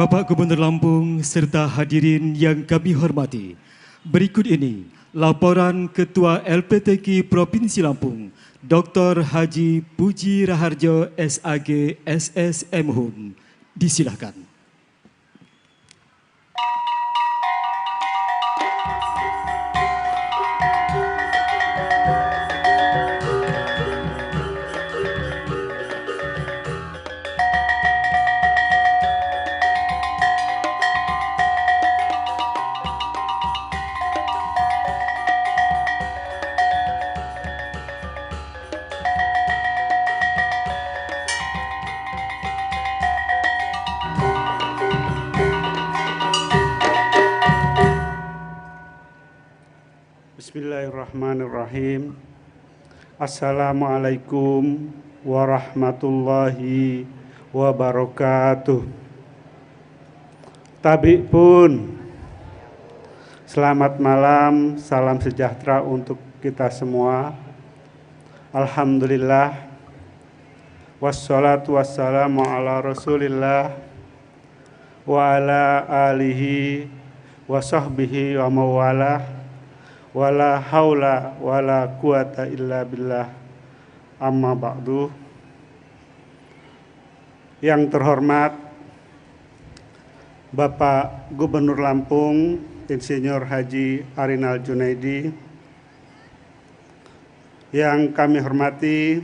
Bapak Gubernur Lampung serta hadirin yang kami hormati, berikut ini laporan Ketua LPTK Provinsi Lampung, Dr. Haji Puji Raharjo SAG SSM Hum. Disilakan. Bismillahirrahmanirrahim. Assalamualaikum warahmatullahi wabarakatuh. Tabik pun, selamat malam, salam sejahtera untuk kita semua. Alhamdulillah, wassalatu wassalamu ala rasulillah wa ala alihi wa sahbihi wa mawalah. Wala haula wala quwata illa billah, amma ba'du. Yang terhormat Bapak Gubernur Lampung Insinyur Haji Arinal Junaidi, yang kami hormati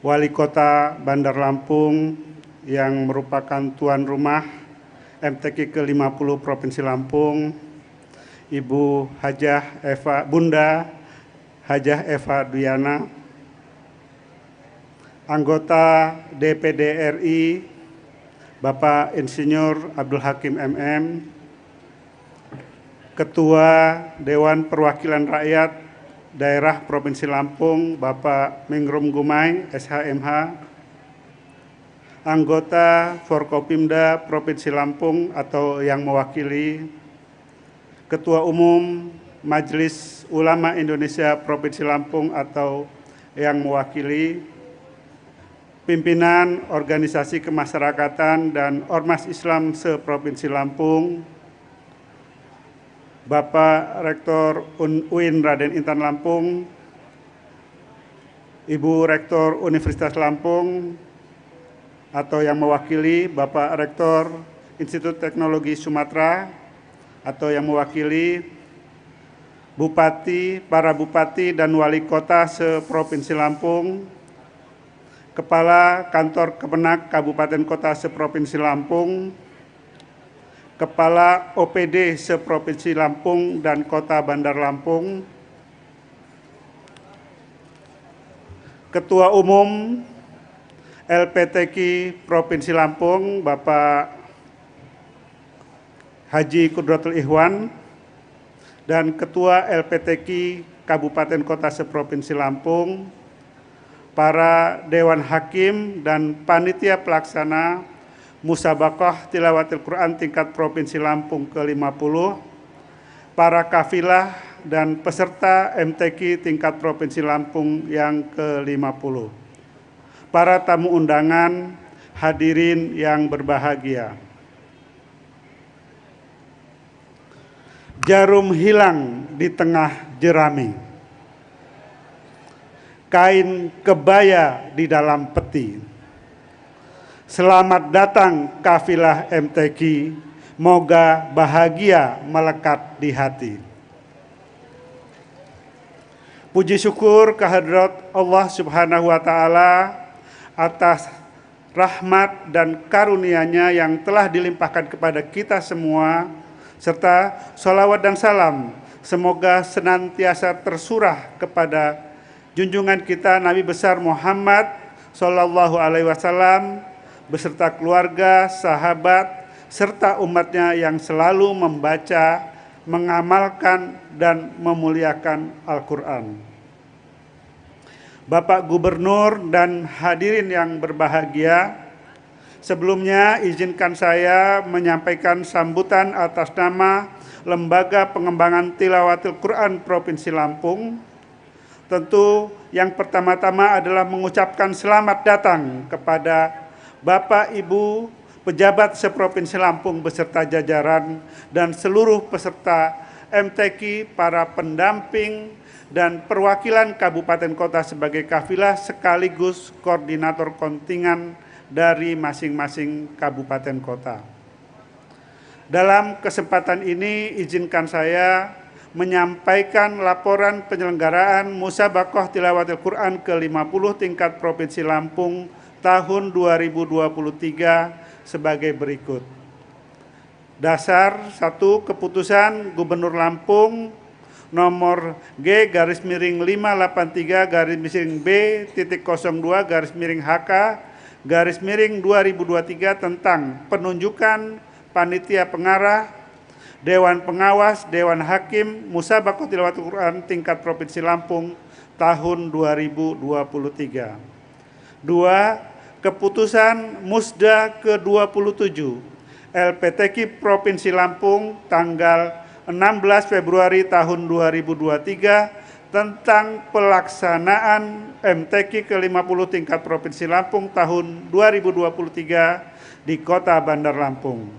Wali Kota Bandar Lampung yang merupakan tuan rumah MTQ ke-50 Provinsi Lampung, Ibu Hajah Eva, Bunda Hajah Eva Duyana, anggota DPD RI Bapak Insinyur Abdul Hakim MM, Ketua Dewan Perwakilan Rakyat Daerah Provinsi Lampung Bapak Mingrum Gumai SHMH, anggota Forkopimda Provinsi Lampung atau yang mewakili, Ketua Umum Majelis Ulama Indonesia Provinsi Lampung atau yang mewakili, pimpinan organisasi kemasyarakatan dan ormas Islam se-Provinsi Lampung, Bapak Rektor UIN Raden Intan Lampung, Ibu Rektor Universitas Lampung atau yang mewakili, Bapak Rektor Institut Teknologi Sumatera atau yang mewakili, Bupati, para Bupati dan Wali Kota se-Provinsi Lampung, Kepala Kantor Kemenak Kabupaten Kota se-Provinsi Lampung, Kepala OPD se-Provinsi Lampung dan Kota Bandar Lampung, Ketua Umum LPTQ Provinsi Lampung, Bapak Haji Kudratul Ikhwan, dan Ketua LPTQ Kabupaten Kota se-Provinsi Lampung, para Dewan Hakim dan Panitia Pelaksana Musabaqah Tilawatil Quran tingkat Provinsi Lampung ke-50, para kafilah dan peserta MTQ tingkat Provinsi Lampung yang ke-50, para tamu undangan, hadirin yang berbahagia. Jarum hilang di tengah jerami, kain kebaya di dalam peti. Selamat datang kafilah MTQ, moga bahagia melekat di hati. Puji syukur kehadrat Allah Subhanahu wa Ta'ala atas rahmat dan karunia-Nya yang telah dilimpahkan kepada kita semua, serta sholawat dan salam semoga senantiasa tersurah kepada junjungan kita Nabi besar Muhammad Sallallahu Alaihi Wasallam beserta keluarga, sahabat, serta umatnya yang selalu membaca, mengamalkan, dan memuliakan Al-Quran. Bapak Gubernur dan hadirin yang berbahagia, sebelumnya izinkan saya menyampaikan sambutan atas nama Lembaga Pengembangan Tilawatil Quran Provinsi Lampung. Tentu yang pertama-tama adalah mengucapkan selamat datang kepada Bapak Ibu pejabat se-Provinsi Lampung beserta jajaran dan seluruh peserta MTQ, para pendamping dan perwakilan kabupaten kota sebagai kafilah sekaligus koordinator kontingen dari masing-masing kabupaten kota. Dalam kesempatan ini izinkan saya menyampaikan laporan penyelenggaraan Musabaqah Tilawatil Quran ke-50 tingkat Provinsi Lampung tahun 2023 sebagai berikut. Dasar 1, keputusan Gubernur Lampung nomor G-B-B.02-HK-2023 tentang penunjukan panitia pengarah, Dewan Pengawas, Dewan Hakim, Musabaqah Tilawatul Quran tingkat Provinsi Lampung tahun 2023. 2. Keputusan Musda ke-27 LPTQ Provinsi Lampung tanggal 16 Februari tahun 2023 tentang pelaksanaan MTQ ke-50 tingkat Provinsi Lampung tahun 2023 di Kota Bandar Lampung.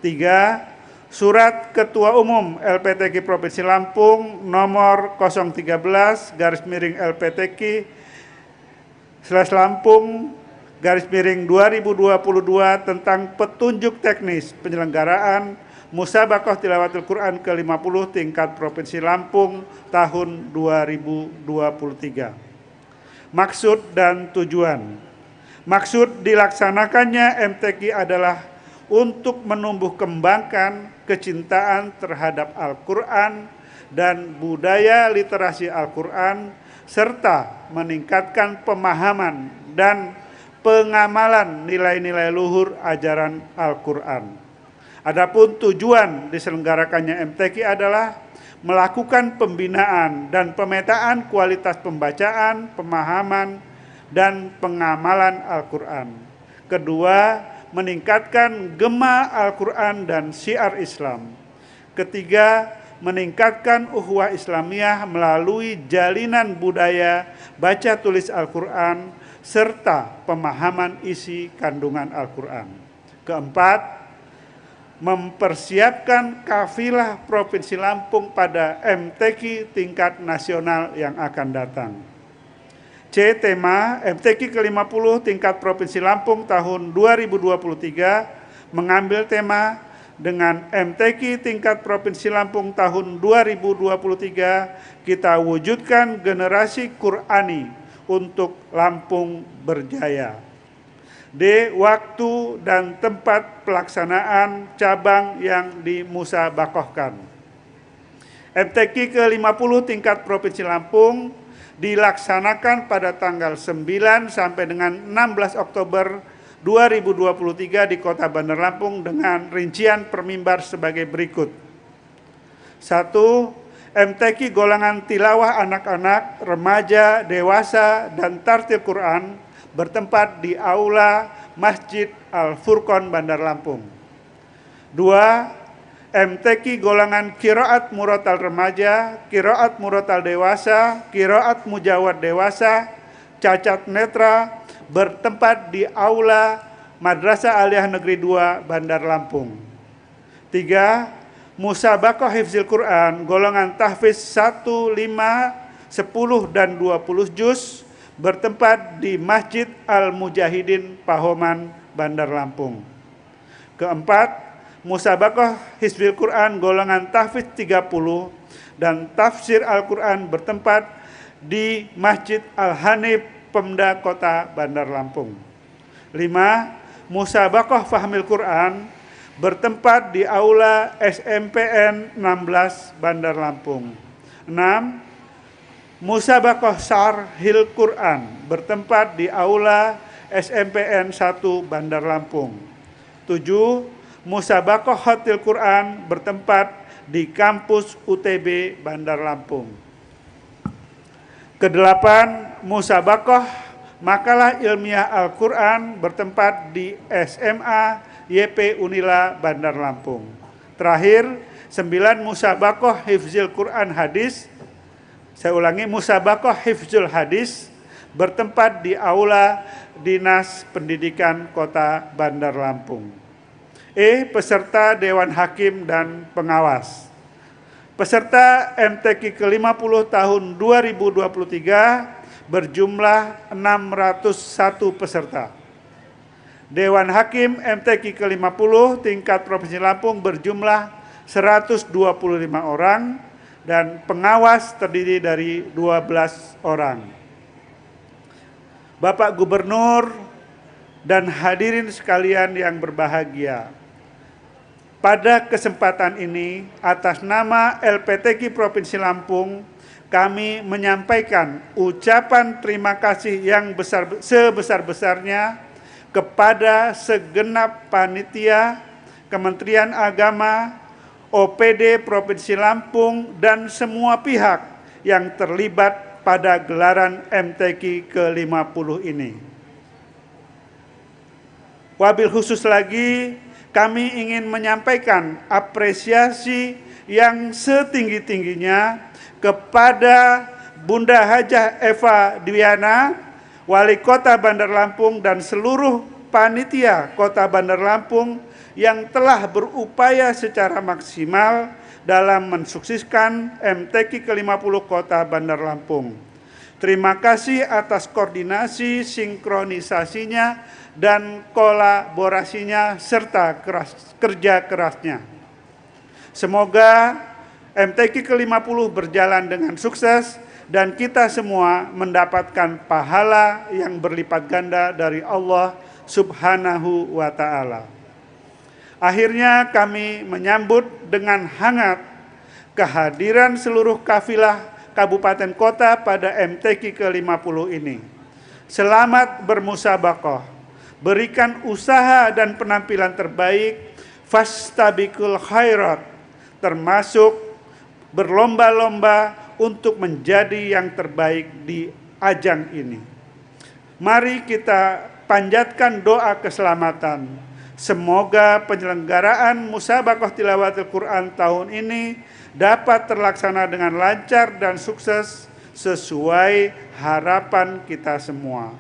3. Surat Ketua Umum LPTQ Provinsi Lampung nomor 013/Lampung/2022 tentang petunjuk teknis penyelenggaraan Musabaqah Tilawatil Quran ke-50 tingkat Provinsi Lampung tahun 2023. Maksud dan tujuan. Maksud dilaksanakannya MTQ adalah untuk menumbuh kembangkan kecintaan terhadap Al-Quran dan budaya literasi Al-Quran, serta meningkatkan pemahaman dan pengamalan nilai-nilai luhur ajaran Al-Quran. Adapun tujuan diselenggarakannya MTQ adalah melakukan pembinaan dan pemetaan kualitas pembacaan, pemahaman, dan pengamalan Al-Quran. Kedua, meningkatkan gema Al-Quran dan syiar Islam. Ketiga, meningkatkan ukhuwah Islamiyah melalui jalinan budaya baca tulis Al-Quran serta pemahaman isi kandungan Al-Quran. Keempat, mempersiapkan kafilah Provinsi Lampung pada MTQ tingkat nasional yang akan datang. C. Tema MTQ ke-50 tingkat Provinsi Lampung tahun 2023 mengambil tema dengan MTQ tingkat Provinsi Lampung tahun 2023, kita wujudkan generasi Qur'ani untuk Lampung berjaya. D. Waktu dan tempat pelaksanaan cabang yang dimusabakohkan. MTQ ke-50 tingkat Provinsi Lampung dilaksanakan pada tanggal 9 sampai dengan 16 Oktober 2023 di Kota Bandar Lampung dengan rincian per mimbar sebagai berikut. 1. MTQ golongan tilawah anak-anak, remaja, dewasa, dan tartil Quran bertempat di Aula Masjid Al-Furqon Bandar Lampung. 2. MTQ golongan Qiraat Murattal Remaja, Qiraat Murattal Dewasa, Qiraat Mujawad Dewasa, cacat netra bertempat di Aula Madrasah Aliyah Negeri 2 Bandar Lampung. 3. Musabakoh Hifzil Quran golongan tahfiz 1, 5, 10, dan 20 juz bertempat di Masjid Al-Mujahidin Pahoman Bandar Lampung. Keempat, Musabakoh Hifzil Quran golongan tahfiz 30 dan tafsir Al-Quran bertempat di Masjid Al-Hanif Pemda Kota Bandar Lampung. 5. Musabakoh Fahmil Quran bertempat di Aula SMPN 16 Bandar Lampung. 6. Musabakoh Syarhil Quran bertempat di Aula SMPN 1 Bandar Lampung. 7. Musabakoh Khatil Quran bertempat di kampus UTB Bandar Lampung. Kedelapan, musabakoh makalah ilmiah Al-Quran bertempat di SMA YP Unila Bandar Lampung. Terakhir, 9 musabakoh Hifzil Quran Hadis, saya ulangi, musabakoh Hifzul Hadis bertempat di Aula Dinas Pendidikan Kota Bandar Lampung. Peserta Dewan Hakim dan Pengawas. Peserta MTQ ke-50 tahun 2023 berjumlah 601 peserta. Dewan Hakim MTQ ke-50 tingkat Provinsi Lampung berjumlah 125 orang dan pengawas terdiri dari 12 orang. Bapak Gubernur dan hadirin sekalian yang berbahagia, pada kesempatan ini, atas nama LPTQ Provinsi Lampung, kami menyampaikan ucapan terima kasih yang sebesar-besarnya kepada segenap panitia, Kementerian Agama, OPD Provinsi Lampung, dan semua pihak yang terlibat pada gelaran MTQ ke-50 ini. Wabil khusus lagi, kami ingin menyampaikan apresiasi yang setinggi-tingginya kepada Bunda Hajah Eva Dwiana, Wali Kota Bandar Lampung, dan seluruh panitia Kota Bandar Lampung yang telah berupaya secara maksimal dalam mensukseskan MTQ ke-50 Kota Bandar Lampung. Terima kasih atas koordinasi, sinkronisasinya, dan kolaborasinya serta kerja kerasnya. Semoga MTQ ke-50 berjalan dengan sukses dan kita semua mendapatkan pahala yang berlipat ganda dari Allah Subhanahu wa Ta'ala. Akhirnya kami menyambut dengan hangat kehadiran seluruh kafilah kabupaten kota pada MTQ ke-50 ini. Selamat bermusabakoh, berikan usaha dan penampilan terbaik, fastabiqul khairat, termasuk berlomba-lomba untuk menjadi yang terbaik di ajang ini. Mari kita panjatkan doa keselamatan. Semoga penyelenggaraan musabakoh tilawatul Quran tahun ini dapat terlaksana dengan lancar dan sukses sesuai harapan kita semua.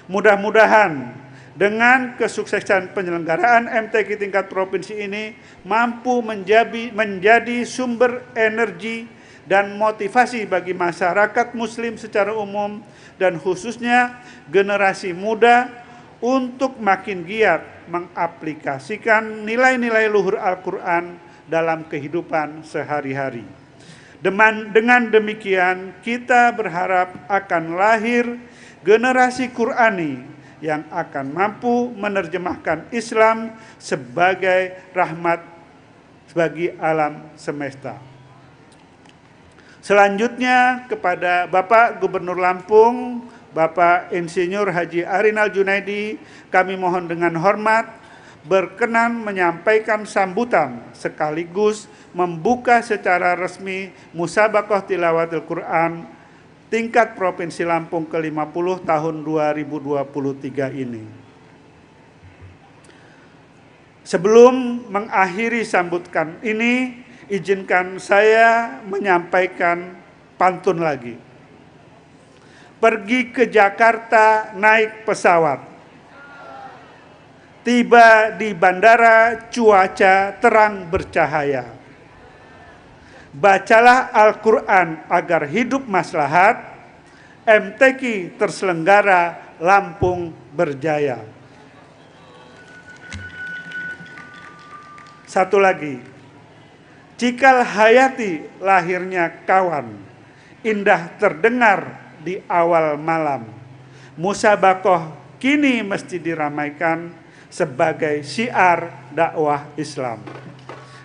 Mudah-mudahan dengan kesuksesan penyelenggaraan MTQ tingkat provinsi ini mampu menjadi sumber energi dan motivasi bagi masyarakat muslim secara umum dan khususnya generasi muda untuk makin giat mengaplikasikan nilai-nilai luhur Al-Quran dalam kehidupan sehari-hari. Dengan demikian, kita berharap akan lahir generasi Qurani yang akan mampu menerjemahkan Islam sebagai rahmat bagi alam semesta. Selanjutnya kepada Bapak Gubernur Lampung, Bapak Insinyur Haji Arinal Junaidi, kami mohon dengan hormat berkenan menyampaikan sambutan sekaligus membuka secara resmi Musabaqah Tilawatil Quran tingkat Provinsi Lampung ke-50 tahun 2023 ini. Sebelum mengakhiri sambutan ini, izinkan saya menyampaikan pantun lagi. Pergi ke Jakarta naik pesawat. Tiba di bandara cuaca terang bercahaya. Bacalah Al-Quran agar hidup maslahat, MTQ terselenggara, Lampung berjaya. Satu lagi, cikal hayati lahirnya kawan, indah terdengar di awal malam. Musabaqah kini mesti diramaikan sebagai syiar dakwah Islam.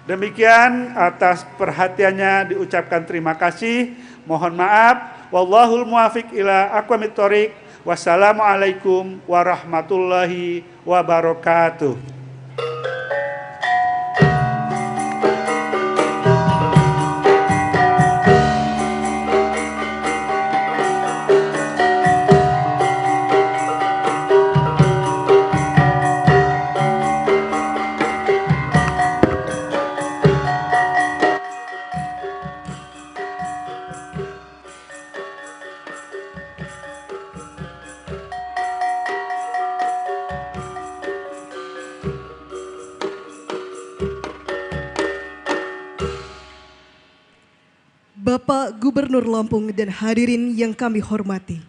Demikian, atas perhatiannya diucapkan terima kasih. Mohon maaf. Wallahul muwafiq ila aqwamit thoriq. Wassalamualaikum warahmatullahi wabarakatuh. Bapak Gubernur Lampung dan hadirin yang kami hormati.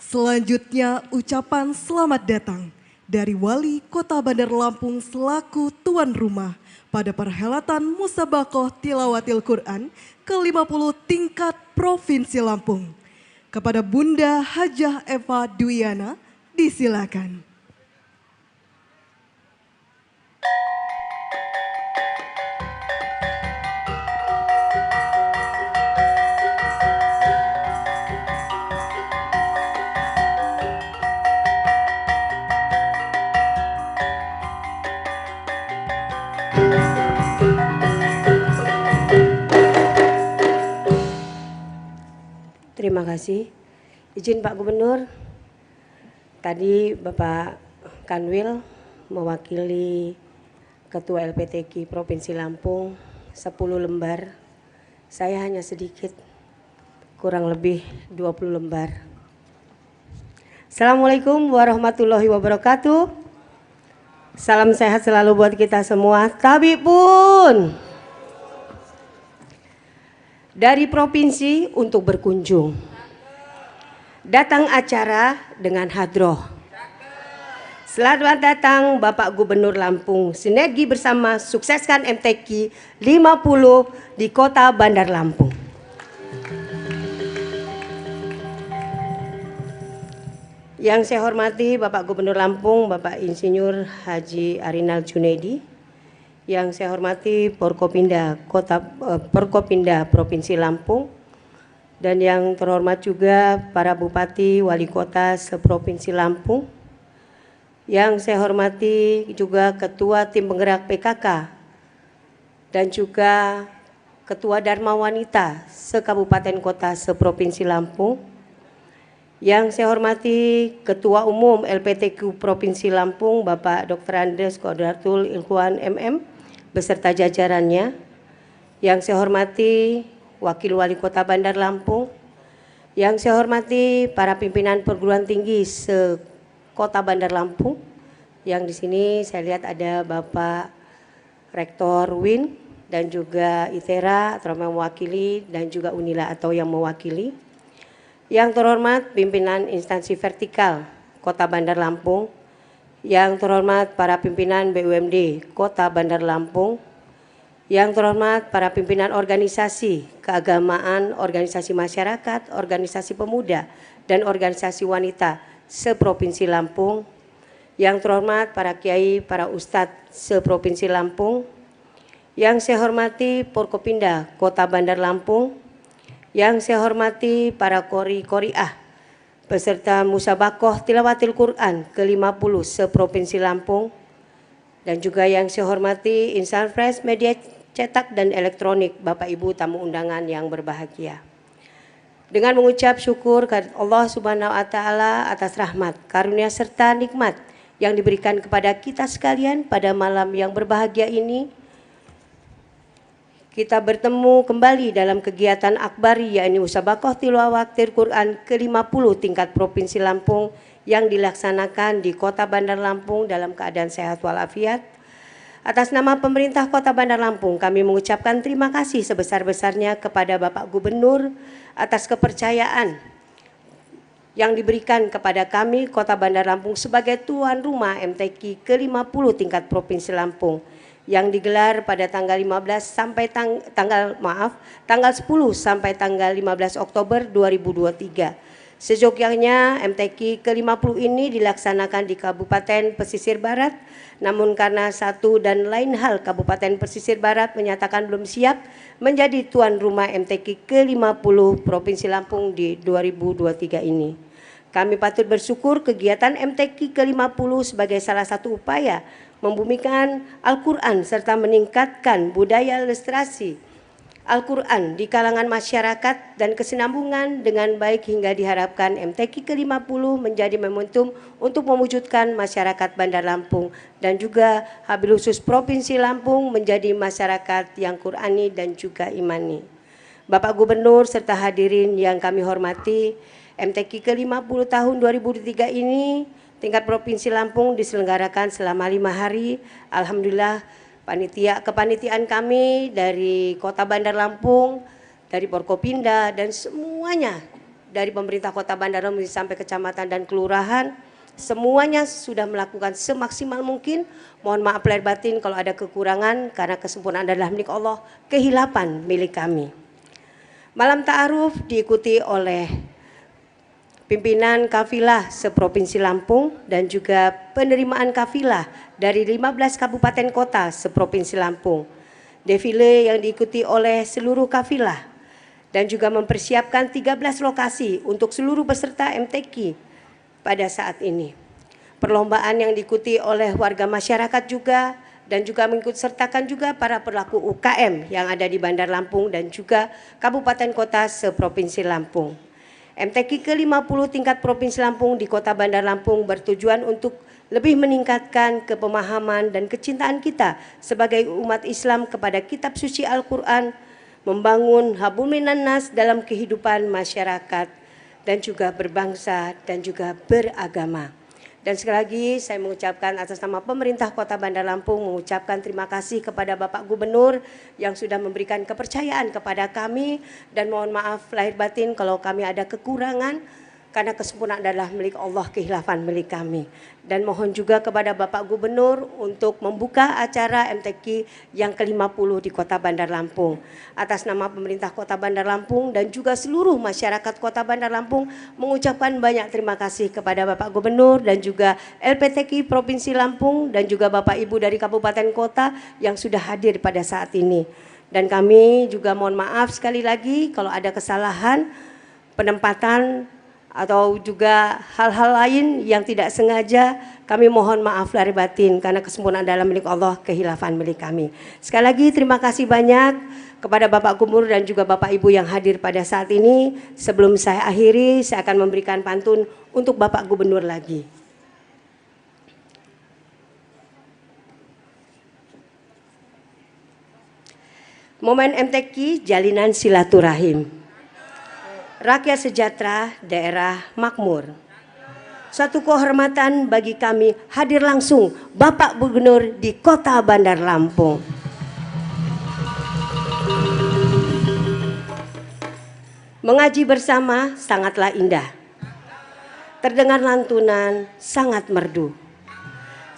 Selanjutnya ucapan selamat datang dari Wali Kota Bandar Lampung selaku tuan rumah pada perhelatan Musabaqah Tilawatil Quran ke-50 tingkat Provinsi Lampung. Kepada Bunda Hajah Eva Dwiana, disilakan. Terima kasih. Izin Pak Gubernur, tadi Bapak Kanwil mewakili Ketua LPTQ Provinsi Lampung 10 lembar. Saya hanya sedikit, kurang lebih 20 lembar. Assalamualaikum warahmatullahi wabarakatuh. Salam sehat selalu buat kita semua. Tabib pun dari provinsi untuk berkunjung. Datang acara dengan hadroh. Selamat datang Bapak Gubernur Lampung. Sinergi bersama sukseskan MTQ 50 di Kota Bandar Lampung. Yang saya hormati Bapak Gubernur Lampung, Bapak Insinyur Haji Arinal Junaidi. Yang saya hormati Porkopinda Provinsi Lampung, dan yang terhormat juga para Bupati, Wali Kota seprovinsi Lampung. Yang saya hormati juga Ketua Tim Penggerak PKK dan juga Ketua Dharma Wanita sekabupaten kota seprovinsi Lampung. Yang saya hormati Ketua Umum LPTQ Provinsi Lampung, Bapak Dr. Andes Kodratul Ilkuan MM beserta jajarannya. Yang saya hormati Wakil Wali Kota Bandar Lampung. Yang saya hormati para pimpinan perguruan tinggi se-Kota Bandar Lampung. Yang di sini saya lihat ada Bapak Rektor Win dan juga ITERA atau yang mewakili, dan juga UNILA atau yang mewakili. Yang terhormat pimpinan instansi vertikal Kota Bandar Lampung. Yang terhormat para pimpinan BUMD Kota Bandar Lampung, yang terhormat para pimpinan organisasi keagamaan, organisasi masyarakat, organisasi pemuda, dan organisasi wanita seprovinsi Lampung, yang terhormat para kiai, para ustadz seprovinsi Lampung, yang saya hormati Porkopimda Kota Bandar Lampung, yang saya hormati para kori-koriah peserta Musabakoh Tilawatil Quran ke-50 seprovinsi Lampung, dan juga yang saya hormati insan pers, media cetak dan elektronik, Bapak Ibu tamu undangan yang berbahagia. Dengan mengucap syukur kepada Allah Subhanahu wa taala atas rahmat, karunia serta nikmat yang diberikan kepada kita sekalian pada malam yang berbahagia ini, kita bertemu kembali dalam kegiatan akbar yakni Musabakoh Tilawatil Quran ke-50 tingkat Provinsi Lampung yang dilaksanakan di Kota Bandar Lampung dalam keadaan sehat walafiat. Atas nama pemerintah Kota Bandar Lampung, kami mengucapkan terima kasih sebesar-besarnya kepada Bapak Gubernur atas kepercayaan yang diberikan kepada kami Kota Bandar Lampung sebagai tuan rumah MTQ ke-50 tingkat Provinsi Lampung yang digelar pada tanggal 10 sampai tanggal 15 Oktober 2023. Sejogjanya MTQ ke-50 ini dilaksanakan di Kabupaten Pesisir Barat, namun karena satu dan lain hal Kabupaten Pesisir Barat menyatakan belum siap menjadi tuan rumah MTQ ke-50 Provinsi Lampung di 2023 ini. Kami patut bersyukur kegiatan MTQ ke-50 sebagai salah satu upaya membumikan Al-Quran serta meningkatkan budaya literasi Al-Quran di kalangan masyarakat dan kesinambungan dengan baik hingga diharapkan MTQ ke-50 menjadi momentum untuk mewujudkan masyarakat Bandar Lampung dan juga wabil khusus Provinsi Lampung menjadi masyarakat yang Qurani dan juga imani. Bapak Gubernur serta hadirin yang kami hormati, MTQ ke-50 tahun 2023 ini tingkat Provinsi Lampung diselenggarakan selama 5 hari. Alhamdulillah kepanitiaan kami dari Kota Bandar Lampung, dari Porkopimda dan semuanya dari pemerintah Kota Bandar Lampung sampai kecamatan dan kelurahan, semuanya sudah melakukan semaksimal mungkin. Mohon maaf lahir batin kalau ada kekurangan, karena kesempurnaan adalah milik Allah, kehilapan milik kami. Malam ta'aruf diikuti oleh pimpinan kafilah seprovinsi Lampung dan juga penerimaan kafilah dari 15 kabupaten kota seprovinsi Lampung. Defile yang diikuti oleh seluruh kafilah dan juga mempersiapkan 13 lokasi untuk seluruh peserta MTQ pada saat ini. Perlombaan yang diikuti oleh warga masyarakat juga dan juga mengikut sertakan juga para pelaku UKM yang ada di Bandar Lampung dan juga kabupaten kota seprovinsi Lampung. MTQ ke-50 tingkat Provinsi Lampung di Kota Bandar Lampung bertujuan untuk lebih meningkatkan kepemahaman dan kecintaan kita sebagai umat Islam kepada kitab suci Al-Quran, membangun habul minan nas dalam kehidupan masyarakat dan juga berbangsa dan juga beragama. Dan sekali lagi saya mengucapkan atas nama pemerintah Kota Bandar Lampung mengucapkan terima kasih kepada Bapak Gubernur yang sudah memberikan kepercayaan kepada kami, dan mohon maaf lahir batin kalau kami ada kekurangan, karena kesempurnaan adalah milik Allah, kekhilafan milik kami. Dan mohon juga kepada Bapak Gubernur untuk membuka acara MTQ yang ke-50 di Kota Bandar Lampung. Atas nama pemerintah Kota Bandar Lampung dan juga seluruh masyarakat Kota Bandar Lampung mengucapkan banyak terima kasih kepada Bapak Gubernur dan juga LPTQ Provinsi Lampung dan juga Bapak Ibu dari Kabupaten Kota yang sudah hadir pada saat ini. Dan kami juga mohon maaf sekali lagi kalau ada kesalahan penempatan atau juga hal-hal lain yang tidak sengaja, kami mohon maaf lahir batin karena kesempurnaan adalah milik Allah, kekhilafan milik kami. Sekali lagi terima kasih banyak kepada Bapak Gubernur dan juga Bapak Ibu yang hadir pada saat ini. Sebelum saya akhiri, saya akan memberikan pantun untuk Bapak Gubernur lagi. Momen MTQ jalinan silaturahim. Rakyat sejahtera, daerah makmur. Suatu kehormatan bagi kami hadir langsung Bapak Gubernur di Kota Bandar Lampung. Mengaji bersama sangatlah indah. Terdengar lantunan sangat merdu.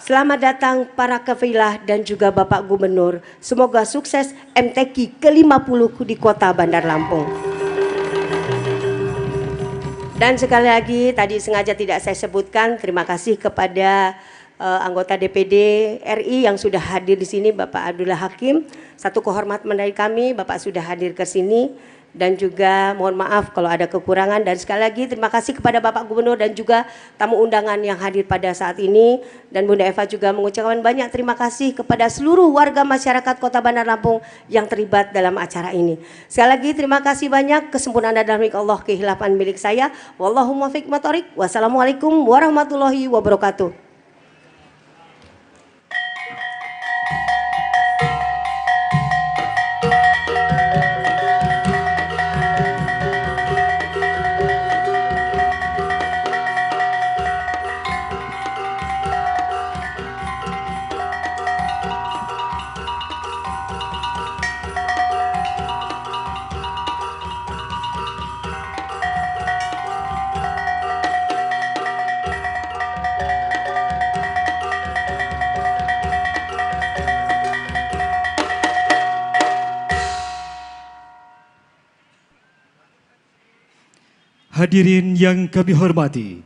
Selamat datang para kafilah dan juga Bapak Gubernur. Semoga sukses MTQ ke-50 di Kota Bandar Lampung. Dan sekali lagi tadi sengaja tidak saya sebutkan, terima kasih kepada anggota DPD RI yang sudah hadir di sini, Bapak Abdullah Hakim. Satu kehormatan dari kami, Bapak sudah hadir ke sini. Dan juga mohon maaf kalau ada kekurangan, dan sekali lagi terima kasih kepada Bapak Gubernur dan juga tamu undangan yang hadir pada saat ini. Dan Bunda Eva juga mengucapkan banyak terima kasih kepada seluruh warga masyarakat Kota Bandar Lampung yang terlibat dalam acara ini. Sekali lagi terima kasih banyak, kesempurnaan adalah milik Allah, kekhilafan milik saya. Wallahu muwaffiq motorik. Wassalamualaikum warahmatullahi wabarakatuh. Hadirin yang kami hormati,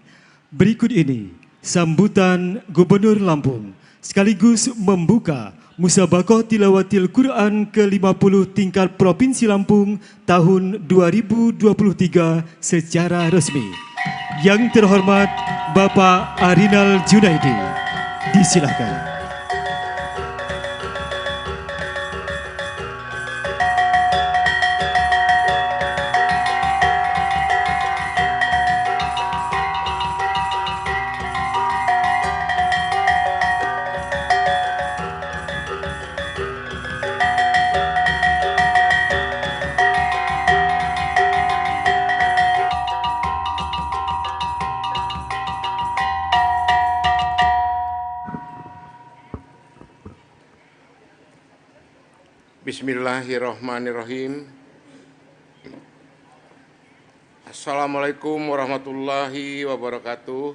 berikut ini sambutan Gubernur Lampung sekaligus membuka Musabaqah Tilawatil Quran ke-50 tingkat Provinsi Lampung tahun 2023 secara resmi. Yang terhormat Bapak Arinal Junaidi, disilakan. Bismillahirrahmanirrahim. Assalamualaikum warahmatullahi wabarakatuh.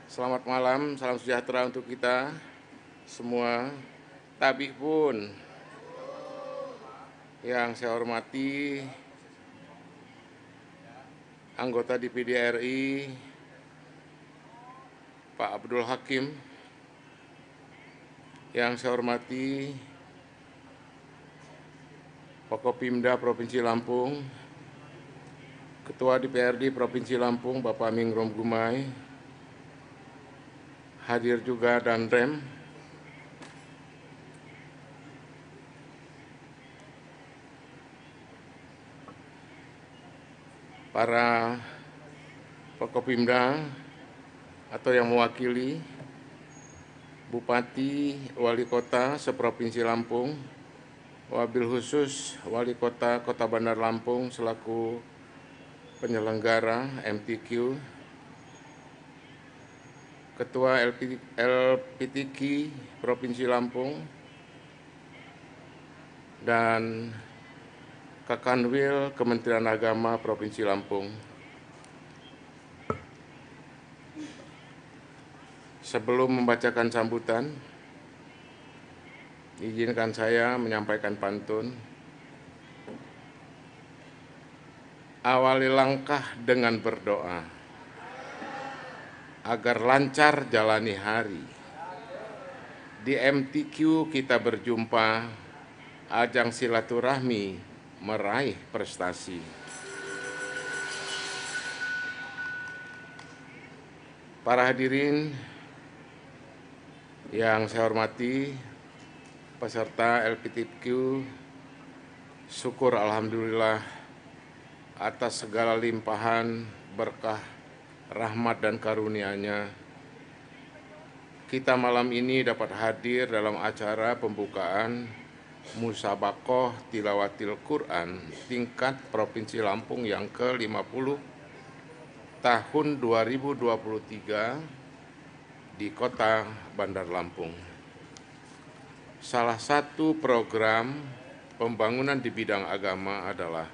Selamat malam, salam sejahtera untuk kita semua. Tabik pun. Yang saya hormati anggota DPD RI Pak Abdul Hakim. Yang saya hormati Forkopimda Provinsi Lampung, Ketua DPRD Provinsi Lampung Bapak Mingrom Gumai, hadir juga Danrem, para Forkopimda atau yang mewakili Bupati, Wali Kota seprovinsi Lampung, wabil khusus Wali Kota Kota Bandar Lampung selaku penyelenggara MTQ, Ketua LPTQ Provinsi Lampung, dan Kakanwil Kementerian Agama Provinsi Lampung. Sebelum membacakan sambutan, izinkan saya menyampaikan pantun. Awali langkah dengan berdoa agar lancar jalani hari. Di MTQ kita berjumpa, ajang silaturahmi meraih prestasi. Para hadirin yang saya hormati, peserta LPTQ, syukur alhamdulillah atas segala limpahan berkah, rahmat dan karunia-Nya. Kita malam ini dapat hadir dalam acara pembukaan Musabaqah Tilawatil Quran tingkat Provinsi Lampung yang ke-50 tahun 2023 di Kota Bandar Lampung. Salah satu program pembangunan di bidang agama adalah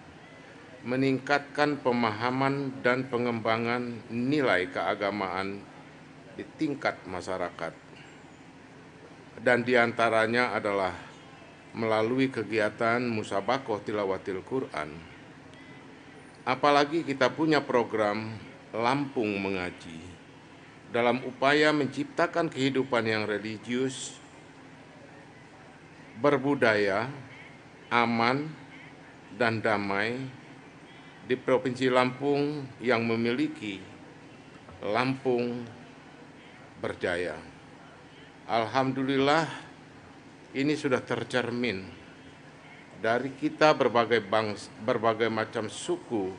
meningkatkan pemahaman dan pengembangan nilai keagamaan di di tingkat masyarakat. Dan diantaranya adalah melalui kegiatan Musabakoh Tilawatil Quran. Apalagi kita punya program Lampung Mengaji dalam upaya menciptakan kehidupan yang religius, berbudaya, aman, dan damai di Provinsi Lampung yang memiliki Lampung Berjaya. Alhamdulillah, ini sudah tercermin dari kita berbagai macam suku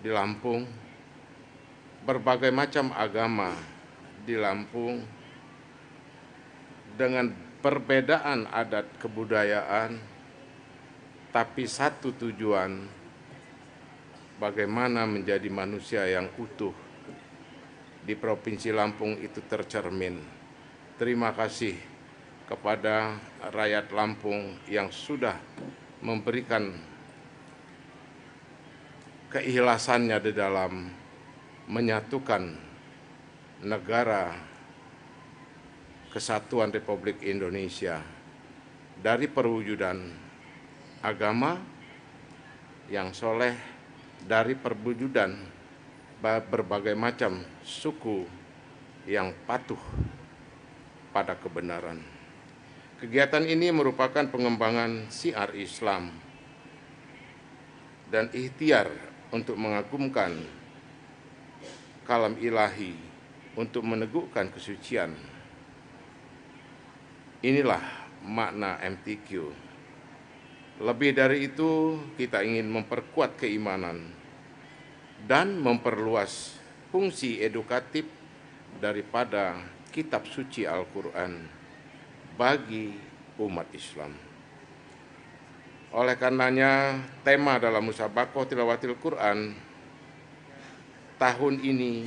di Lampung, berbagai macam agama di Lampung, dengan perbedaan adat kebudayaan, tapi satu tujuan, bagaimana menjadi manusia yang utuh di Provinsi Lampung itu tercermin. Terima kasih kepada rakyat Lampung yang sudah memberikan keikhlasannya di dalam menyatukan negara Kesatuan Republik Indonesia dari perwujudan agama yang soleh, dari perwujudan berbagai macam suku yang patuh pada kebenaran. Kegiatan ini merupakan pengembangan syiar Islam dan ikhtiar untuk mengagumkan kalam ilahi, untuk meneguhkan kesucian. Inilah makna MTQ. Lebih dari itu, kita ingin memperkuat keimanan dan memperluas fungsi edukatif daripada kitab suci Al-Quran bagi umat Islam. Oleh karenanya, tema dalam Musabakoh Tilawatil Quran tahun ini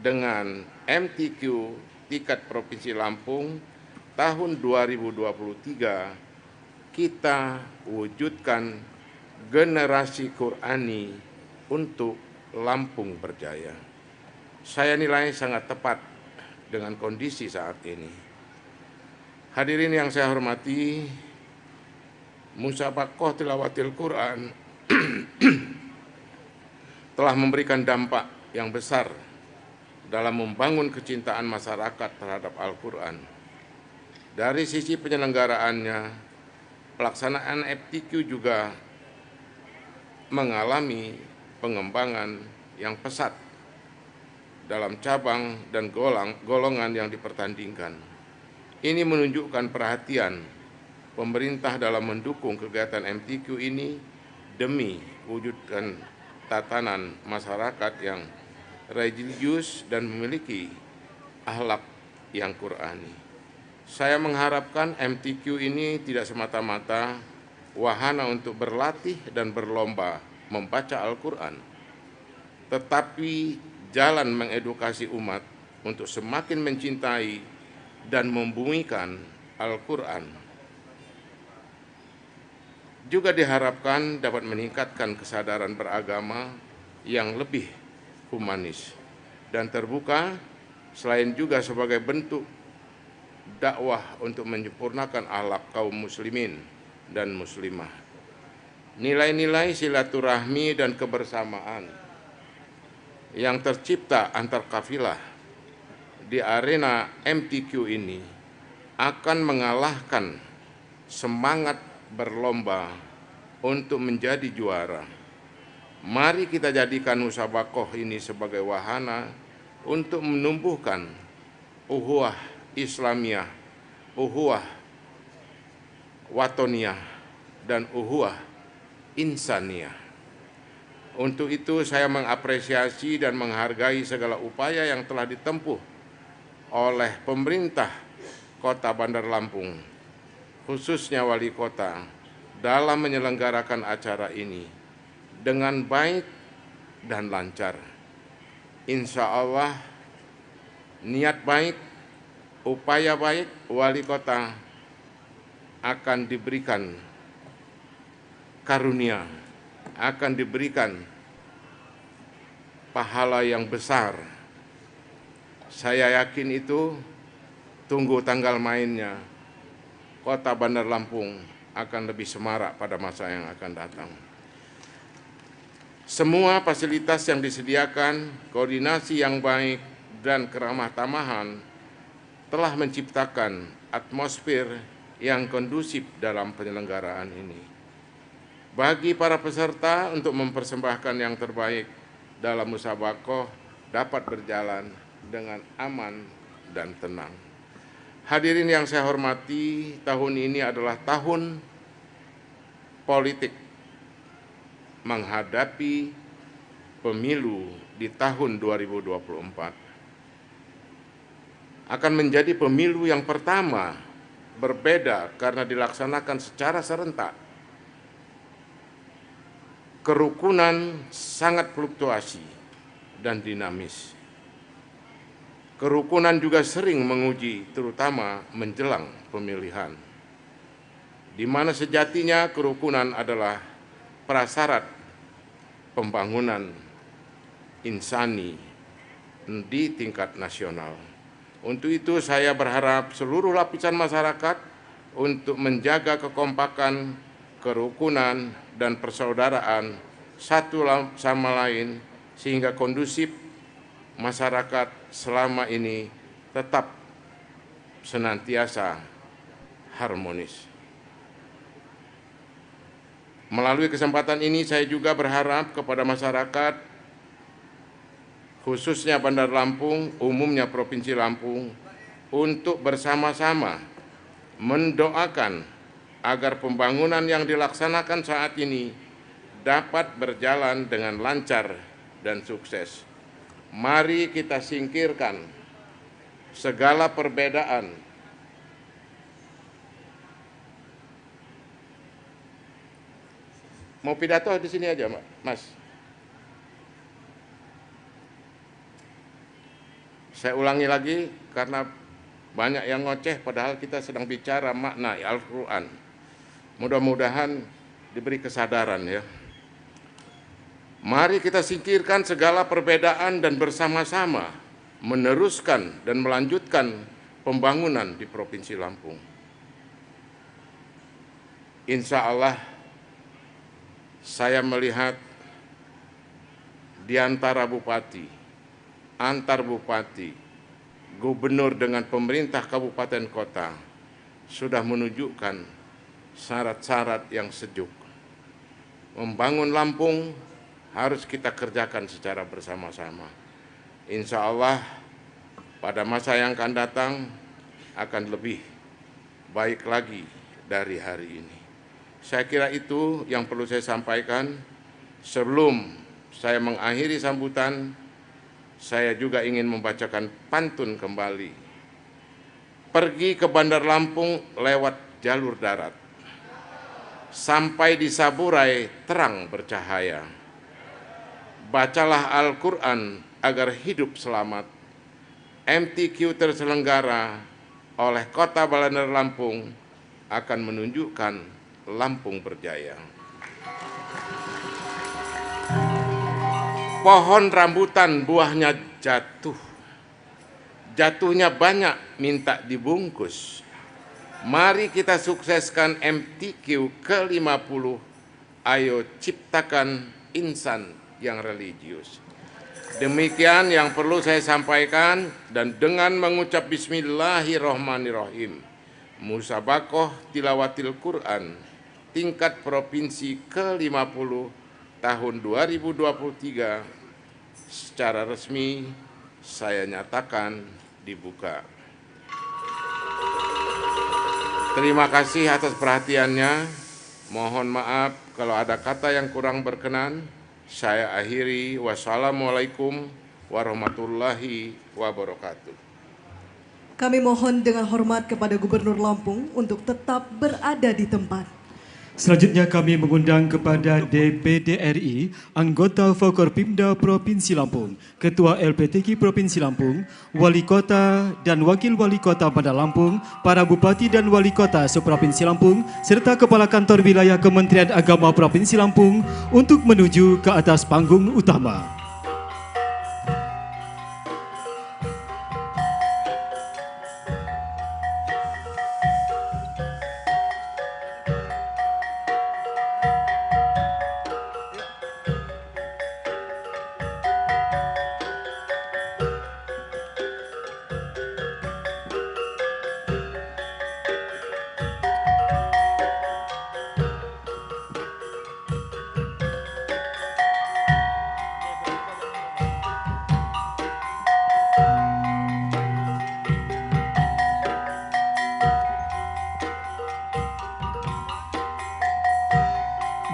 dengan MTQ tingkat Provinsi Lampung tahun 2023, kita wujudkan generasi Qurani untuk Lampung Berjaya. Saya nilai sangat tepat dengan kondisi saat ini. Hadirin yang saya hormati, Musabakoh Tilawatil Quran telah memberikan dampak yang besar dalam membangun kecintaan masyarakat terhadap Al-Quran. Dari sisi penyelenggaraannya, pelaksanaan FTQ juga mengalami pengembangan yang pesat dalam cabang dan golongan yang dipertandingkan. Ini menunjukkan perhatian pemerintah dalam mendukung kegiatan MTQ ini demi wujudkan tatanan masyarakat yang religius dan memiliki akhlak yang Qurani. Saya mengharapkan MTQ ini tidak semata-mata wahana untuk berlatih dan berlomba membaca Al-Quran, tetapi jalan mengedukasi umat untuk semakin mencintai dan membumikan Al-Quran. Juga diharapkan dapat meningkatkan kesadaran beragama yang lebih humanis dan terbuka, selain juga sebagai bentuk dakwah untuk menyempurnakan akhlak kaum muslimin dan muslimah. Nilai-nilai silaturahmi dan kebersamaan yang tercipta antar kafilah di arena MTQ ini akan mengalahkan semangat berlomba untuk menjadi juara. Mari kita jadikan Musabakoh ini sebagai wahana untuk menumbuhkan ukhuwah Islamiyah, ukhuwah watoniyah, dan ukhuwah insaniyah. Untuk itu saya mengapresiasi dan menghargai segala upaya yang telah ditempuh oleh pemerintah Kota Bandar Lampung, khususnya Wali Kota, dalam menyelenggarakan acara ini dengan baik dan lancar. Insya Allah, niat baik, upaya baik Wali Kota akan diberikan karunia, akan diberikan pahala yang besar Saya yakin itu, tunggu tanggal mainnya. Kota Bandar Lampung akan lebih semarak pada masa yang akan datang. Semua fasilitas yang disediakan, koordinasi yang baik, dan keramah tamahan telah menciptakan atmosfer yang kondusif dalam penyelenggaraan ini. Bagi para peserta untuk mempersembahkan yang terbaik dalam musabaqah dapat berjalan dengan aman dan tenang. Hadirin yang saya hormati, tahun ini adalah tahun politik menghadapi pemilu di tahun 2024. Akan menjadi pemilu yang pertama berbeda karena dilaksanakan secara serentak. Kerukunan sangat fluktuasi dan dinamis. Kerukunan juga sering menguji, terutama menjelang pemilihan, di mana sejatinya kerukunan adalah prasyarat pembangunan insani di tingkat nasional. Untuk itu saya berharap seluruh lapisan masyarakat untuk menjaga kekompakan, kerukunan, dan persaudaraan satu sama lain sehingga kondusif masyarakat selama ini tetap senantiasa harmonis. Melalui kesempatan ini saya juga berharap kepada masyarakat khususnya Bandar Lampung, umumnya Provinsi Lampung, untuk bersama-sama mendoakan agar pembangunan yang dilaksanakan saat ini dapat berjalan dengan lancar dan sukses. Mari kita singkirkan segala perbedaan. Mau pidato di sini aja, Mas. Saya ulangi lagi karena banyak yang ngoceh padahal kita sedang bicara makna Al-Quran. Mudah-mudahan diberi kesadaran ya. Mari kita singkirkan segala perbedaan dan bersama-sama meneruskan dan melanjutkan pembangunan di Provinsi Lampung. Insya Allah saya melihat di antara bupati, antar bupati, gubernur dengan pemerintah kabupaten kota sudah menunjukkan syarat-syarat yang sejuk. Membangun Lampung harus kita kerjakan secara bersama-sama. Insya Allah pada masa yang akan datang akan lebih baik lagi dari hari ini. Saya kira itu yang perlu saya sampaikan. Sebelum saya mengakhiri sambutan, saya juga ingin membacakan pantun kembali. Pergi ke Bandar Lampung lewat jalur darat, sampai di Saburai terang bercahaya. Bacalah Al-Quran agar hidup selamat. MTQ terselenggara oleh Kota Bandar Lampung akan menunjukkan Lampung berjaya. Pohon rambutan buahnya jatuh, jatuhnya banyak minta dibungkus. Mari kita sukseskan MTQ ke-50, ayo ciptakan insan yang religius. Demikian yang perlu saya sampaikan, dan dengan mengucap Bismillahirrahmanirrahim, Musabaqah Tilawatil Quran tingkat provinsi ke-50 tahun 2023 secara resmi saya nyatakan dibuka. Terima kasih atas perhatiannya. Mohon maaf kalau ada kata yang kurang berkenan. Saya akhiri. Wassalamualaikum warahmatullahi wabarakatuh. Kami mohon dengan hormat kepada Gubernur Lampung untuk tetap berada di tempat. Selanjutnya kami mengundang kepada DPD RI, anggota Forkopimda Provinsi Lampung, Ketua LPTQ Provinsi Lampung, Wali Kota dan Wakil Wali Kota Bandar Lampung, para Bupati dan Wali Kota seprovinsi Lampung, serta Kepala Kantor Wilayah Kementerian Agama Provinsi Lampung untuk menuju ke atas panggung utama.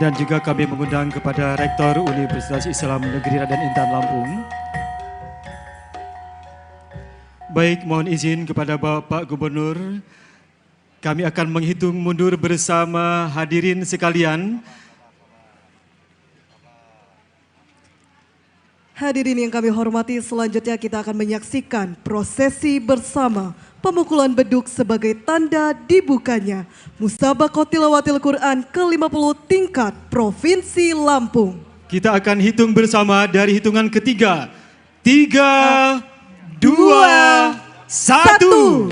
Dan juga kami mengundang kepada Rektor Universitas Islam Negeri Raden Intan Lampung. Baik, mohon izin kepada Bapak Gubernur, kami akan menghitung mundur bersama hadirin sekalian. Hadirin yang kami hormati, selanjutnya kita akan menyaksikan prosesi bersama pemukulan beduk sebagai tanda dibukanya Musabaqah Tilawatil Quran ke-50 tingkat Provinsi Lampung. Kita akan hitung bersama dari hitungan ketiga. 3, 2, 1.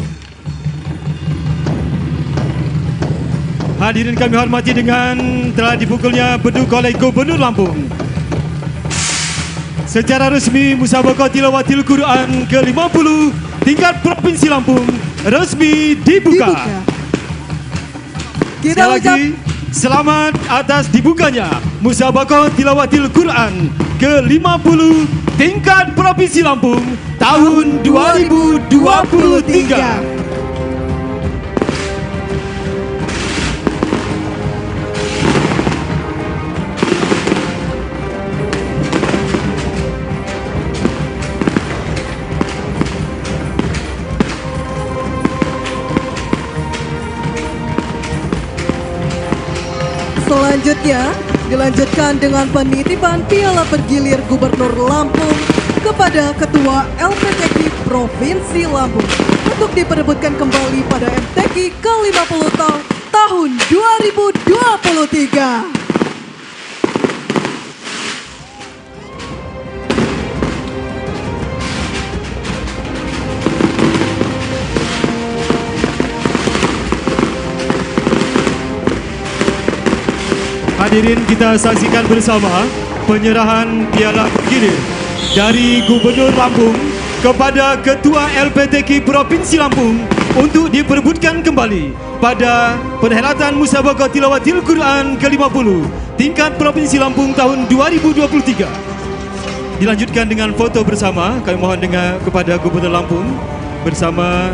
Hadirin kami hormati, dengan telah dipukulnya beduk oleh Gubernur Lampung, secara resmi Musabaqah Tilawatil Quran ke-50 tingkat Provinsi Lampung resmi dibuka. Sekali lagi, selamat atas dibukanya Musabaqah Tilawatil Quran ke-50 tingkat Provinsi Lampung tahun 2023. Selanjutnya dilanjutkan dengan penitipan piala bergilir Gubernur Lampung kepada Ketua LPTQ Provinsi Lampung untuk diperebutkan kembali pada MTQ ke-50 tahun 2023. Hadirin, kita saksikan bersama penyerahan piala bergilir dari Gubernur Lampung kepada Ketua LPTQ Provinsi Lampung untuk diperebutkan kembali pada perhelatan Musabaqah Tilawatil Quran ke-50 tingkat Provinsi Lampung tahun 2023. Dilanjutkan dengan foto bersama. Kami mohon dengar kepada Gubernur Lampung bersama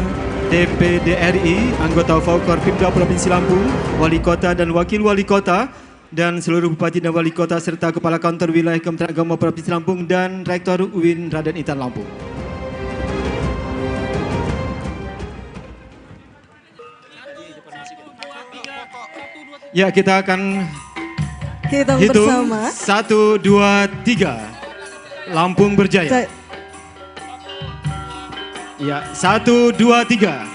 DPD RI, anggota Forkopimda Provinsi Lampung, Wali Kota dan Wakil Wali Kota, dan seluruh Bupati dan Wali Kota serta Kepala Kantor Wilayah Kementerian Agama Provinsi Lampung dan Rektor UIN Raden Intan Lampung. Ya, kita akan hitung bersama. 1, 2, 3. Lampung berjaya. Ya, 1, 2, 3.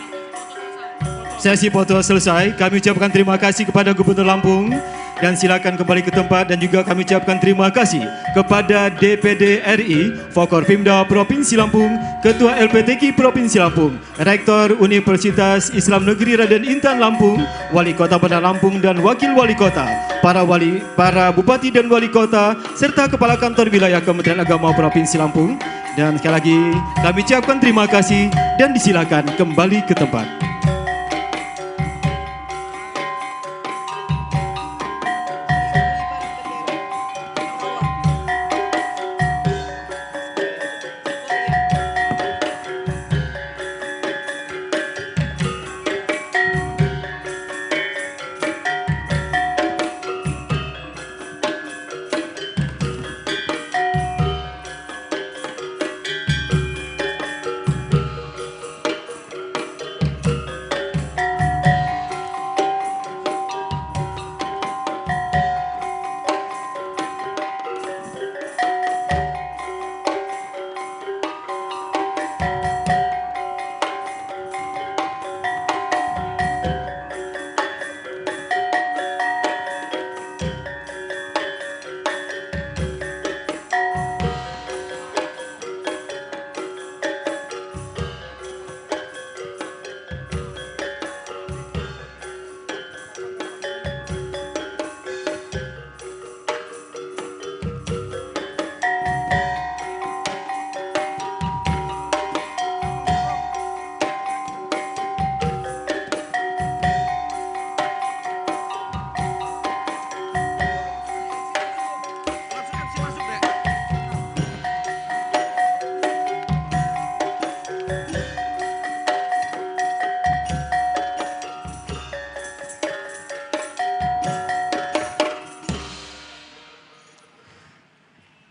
Sesi foto selesai. Kami ucapkan terima kasih kepada Gubernur Lampung dan silakan kembali ke tempat, dan juga kami ucapkan terima kasih kepada DPD RI, Forkopimda Provinsi Lampung, Ketua LPTQ Provinsi Lampung, Rektor Universitas Islam Negeri Raden Intan Lampung, Wali Kota Bandar Lampung dan Wakil Wali Kota, para Bupati dan Wali Kota, serta Kepala Kantor Wilayah Kementerian Agama Provinsi Lampung. Dan sekali lagi kami ucapkan terima kasih dan disilakan kembali ke tempat.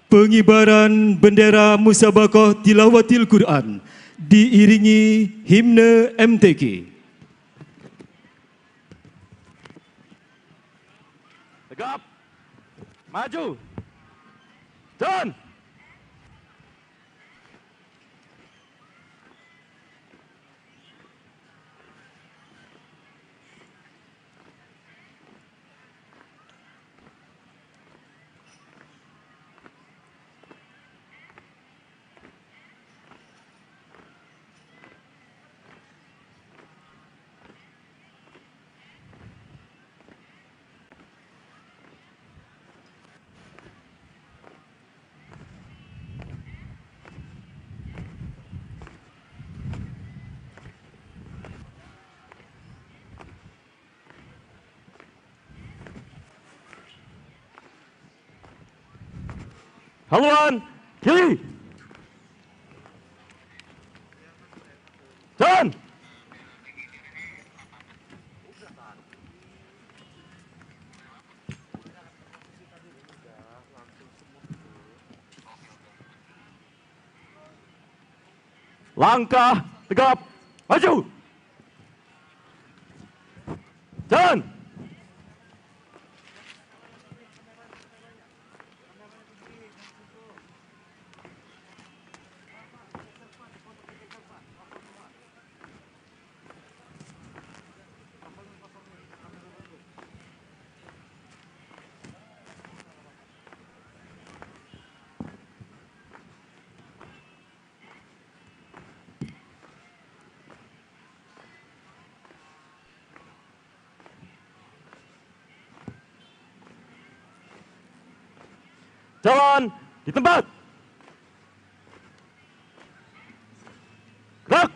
pengibaran bendera Musabaqah Tilawatil Quran diiringi himne MTQ. Tegap, maju, jalan. Haluan kiri, jalan. Langkah tegap, maju, jalan. Jalan di tempat. Gerak.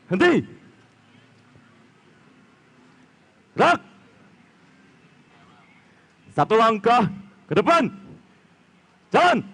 Henti. Gerak. Satu langkah ke depan. Jalan.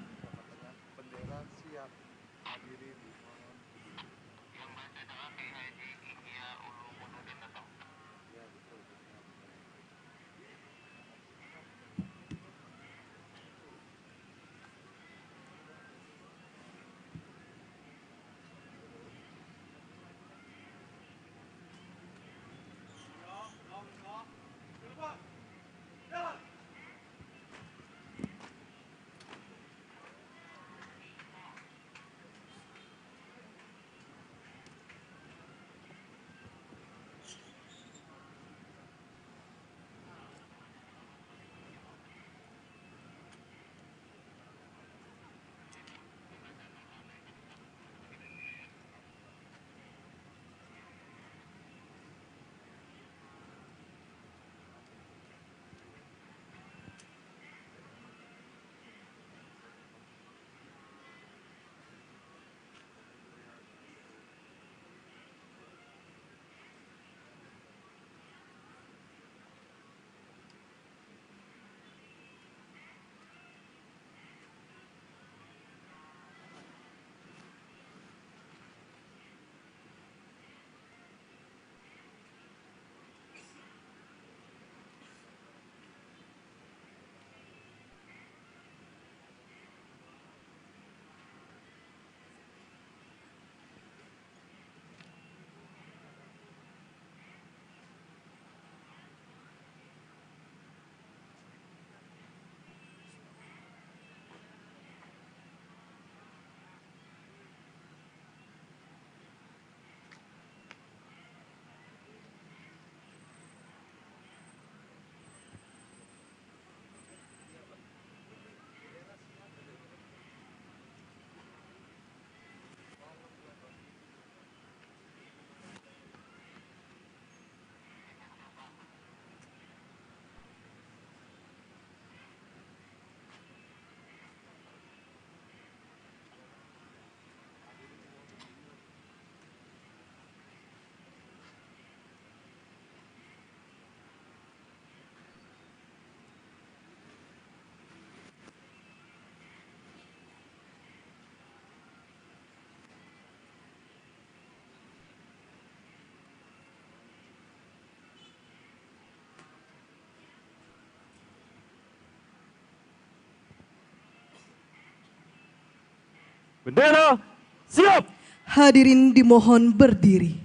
Bendera siap. Hadirin dimohon berdiri.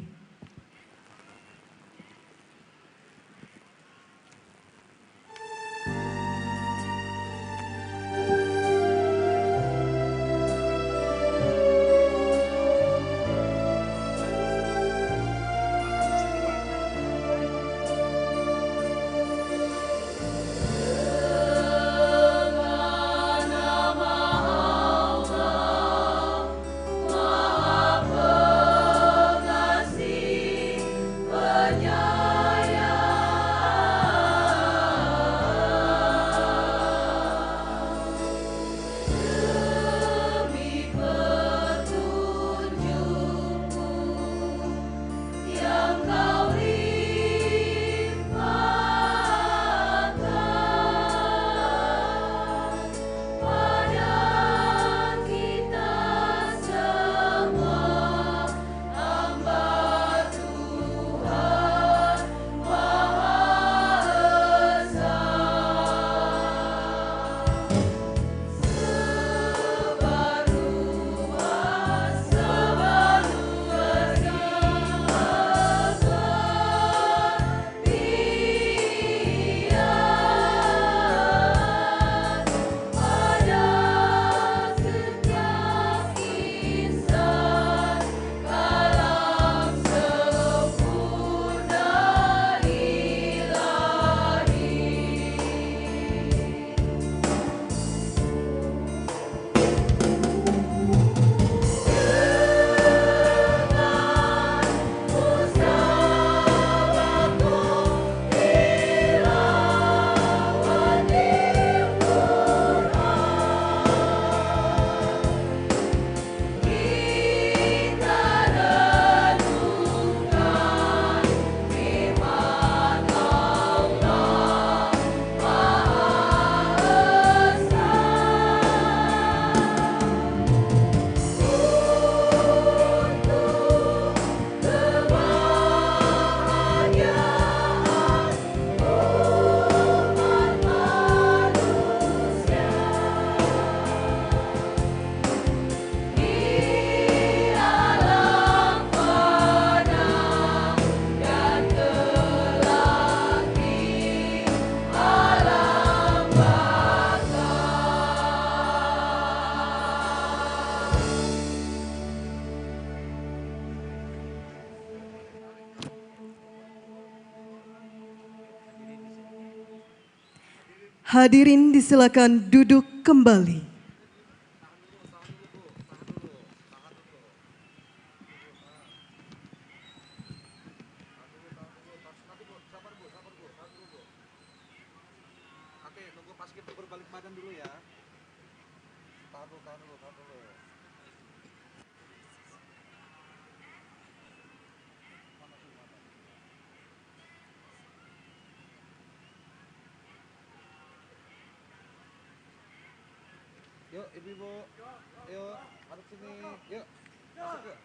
Hadirin disilakan duduk kembali. Yuk ibu-ibu, yuk hadap sini, yuk masuk yuk.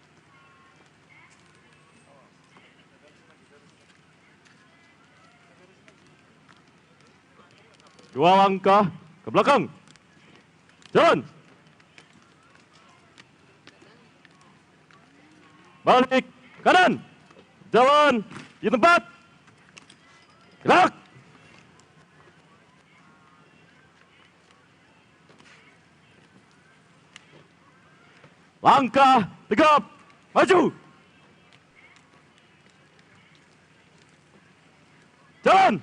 Dua langkah ke belakang. Jalan. Balik kanan. Jalan di tempat. Gerak. Langkah tegap, maju. Jalan.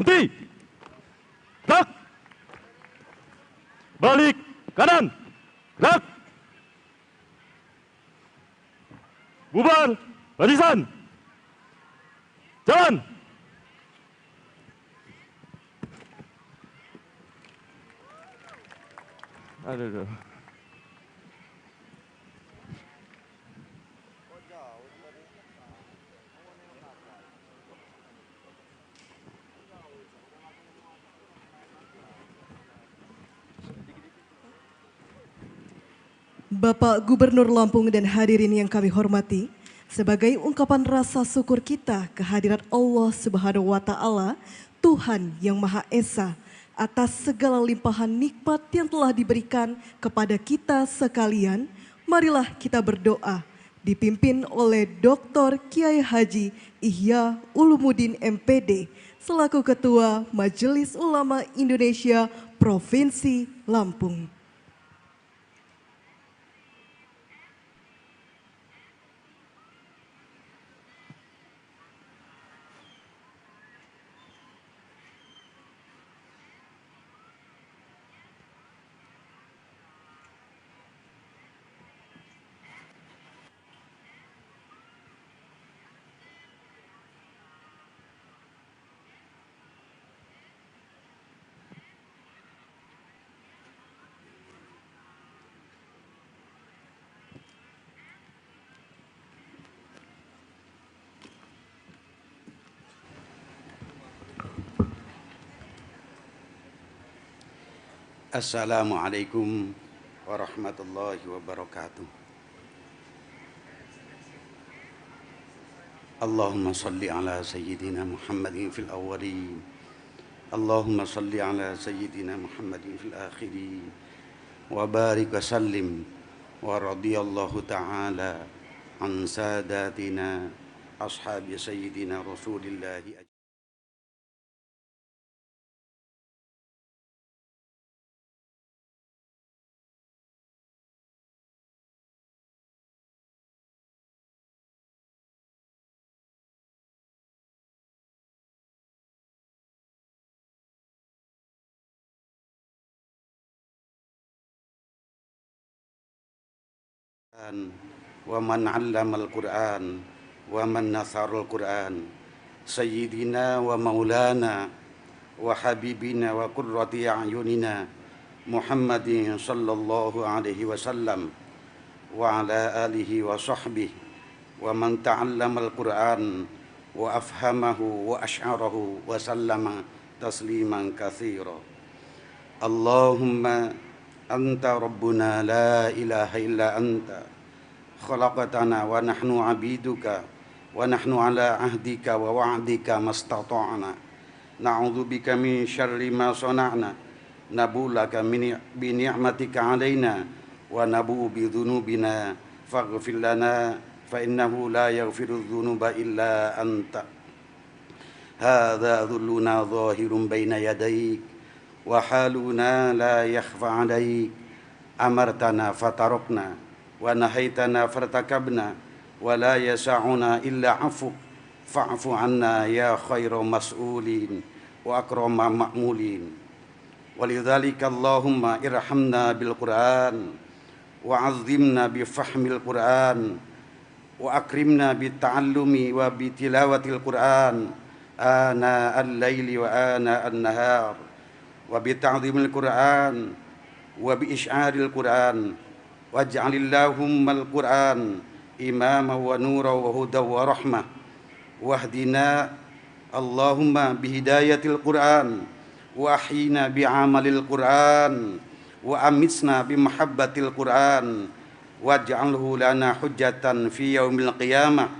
Henti. Gerak. Balik kanan. Gerak. Bubar barisan. Jalan. Aduh. Bapak Gubernur Lampung dan hadirin yang kami hormati, sebagai ungkapan rasa syukur kita kehadirat Allah Subhanahu wa Ta'ala, Tuhan yang Maha Esa, atas segala limpahan nikmat yang telah diberikan kepada kita sekalian, marilah kita berdoa, dipimpin oleh Dr. Kiai Haji Ihya Ulumuddin MPD, selaku Ketua Majelis Ulama Indonesia Provinsi Lampung. Assalamualaikum warahmatullahi wabarakatuh. Allahumma salli ala sayyidina Muhammadin fil awwalin. Allahumma salli ala sayyidina Muhammadin fil akhirin. Wa barik wa sallim wa radiyallahu ta'ala an sadatina ashabi sayyidina Rasulillahi. Wa man 'allamal Qur'an wa man nasarul Qur'an sayyidina wa maulana wa habibina wa qurrati a'yunina Muhammadin sallallahu alaihi wasallam wa ala alihi wa sahbihi wa man ta'allamal Qur'an wa afhamahu wa ash'arahu wa sallama tasliman katsira. Allahumma anta rabbuna la ilaha illa anta khalaqtana wa nahnu abiduka wa nahnu ala ahdika wa wa'dika mastata'na na'udzubika min syarri ma sana'na nabulaka bi ni'matika alaina wa nabu bi dhunubina faghfir lana fa innahu la yaghfiru dhunuba illa anta. Hadza dhulluna dhahirun baina yadayk wa haluna la yakhfa 'alaik. Amartana fatarokna wa nahaitana fartakabna wa la yasa'una illa 'afuk fa'fu 'anna ya khairu mas'ulin wa akrama ma'mulin. Walidzalika Allahumma irhamna bil Qur'an wa 'azzimna bi fahmil Qur'an wa akrimna bit ta'allumi wa bi tilawatil Qur'an ana al-laili wa ana an-nahar wa bi ta'zimil Qur'an wa bi isy'aril Qur'an waj'alillahummal Qur'an imama wa nura wa huda wa rahmah wahdina Allahumma bihidayatil Qur'an wa ahyina bi'amalil Qur'an wa amitsna bimahabbatil Qur'an waj'alhu lana hujjatan fi yaumil qiyamah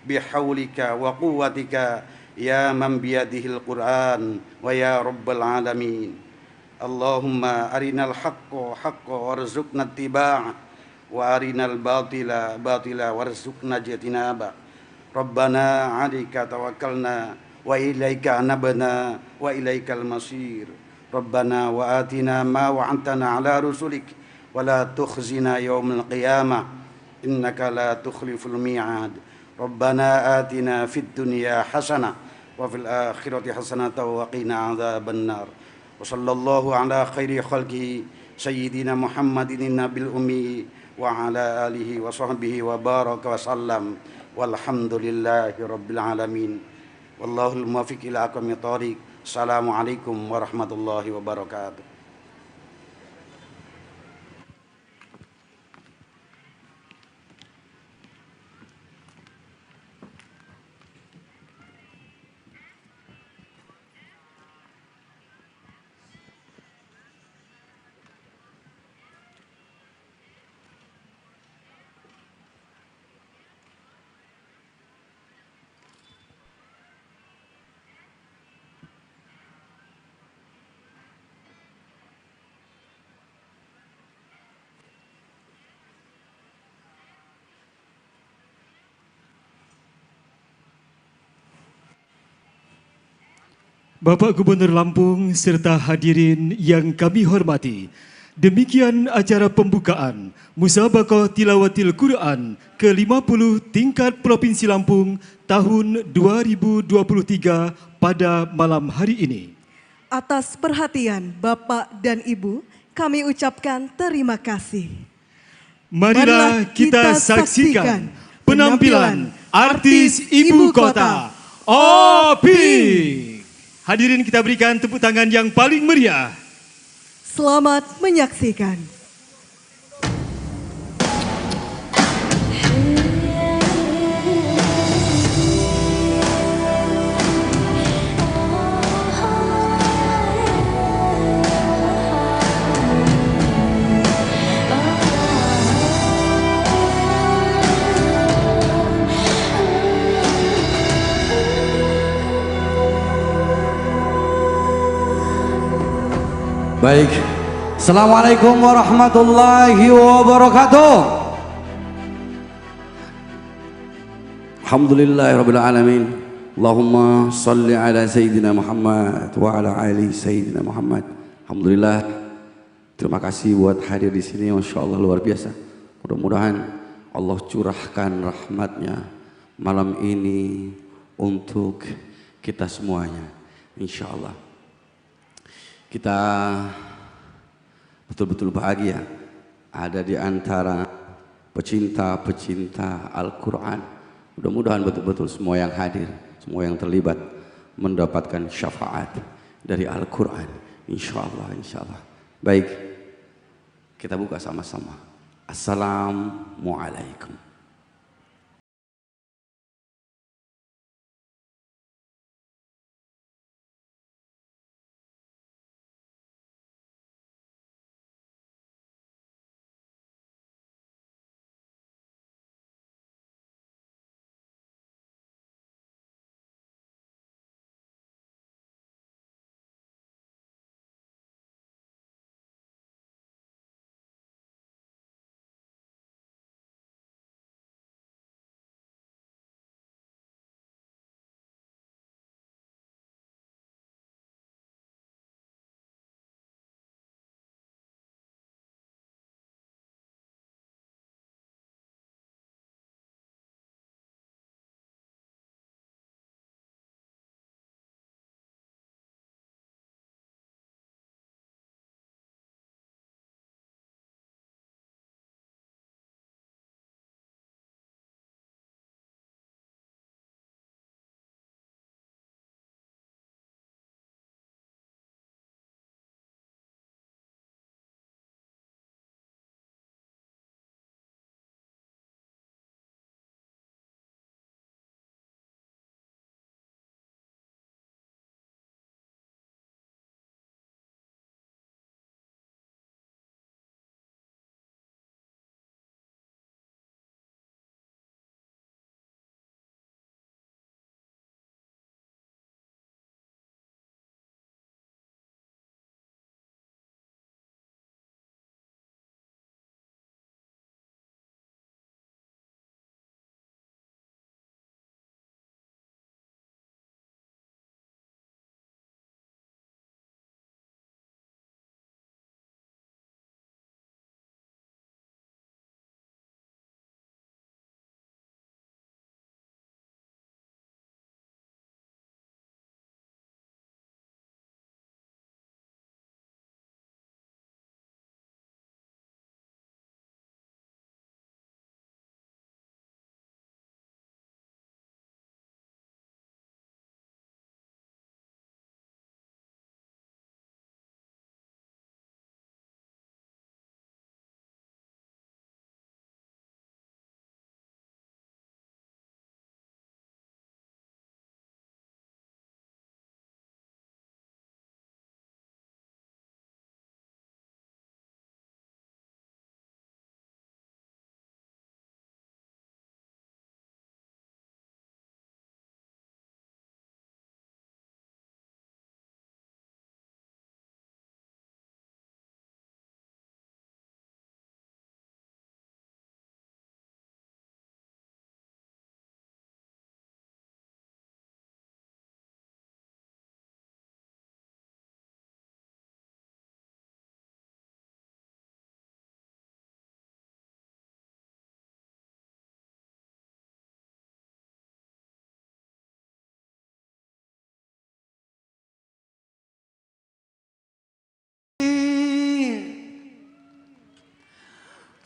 bihaulika wa quwwatika ya man biyadihil Qur'an wa ya rabbal alamin. Allahumma arinal haqqa haqqa warzuqna ittiba'ah wa arinal batila batila warzuqna ijtinaba. Rabbana 'alaika tawakkalna wa ilaika anabna wa ilaikal masir. Rabbana wa atina ma wa'adtana 'ala rusulik wa la tukhzina yawmal qiyamah innaka la tukhliful mi'ad. Rabbana atina fid dunya hasanah wa fil akhirati hasanah wa qina 'adzaban nar. Wa sallallahu ala khairi khalqihi sayyidina Muhammadin nabil ummi wa ala alihi wa sahbihi wa baraka wa sallam walhamdulillahi rabbil alamin. Wallahul muwaffiq ila aqwamit thoriq. Assalamualaikum warahmatullahi wabarakatuh. Bapak Gubernur Lampung serta hadirin yang kami hormati, demikian acara pembukaan Musabaqah Tilawatil Quran ke-50 tingkat Provinsi Lampung tahun 2023 pada malam hari ini. Atas perhatian Bapak dan Ibu, kami ucapkan terima kasih. Marilah kita saksikan penampilan artis Ibu Kota, Opik. Hadirin kita berikan tepuk tangan yang paling meriah. Selamat menyaksikan. Baik, Assalamualaikum warahmatullahi wabarakatuh. Alhamdulillahirabbil alamin. Allahumma salli ala sayyidina Muhammad wa ala ali sayyidina Muhammad. Alhamdulillah. Terima kasih buat hadir di sini, Masya Allah luar biasa. Mudah-mudahan Allah curahkan rahmatnya malam ini untuk kita semuanya, insya Allah. Kita betul-betul bahagia ada di antara pecinta-pecinta Al-Quran. Mudah-mudahan betul-betul semua yang hadir, semua yang terlibat mendapatkan syafaat dari Al-Quran. Insya Allah, insya Allah. Baik, kita buka sama-sama. Assalamualaikum.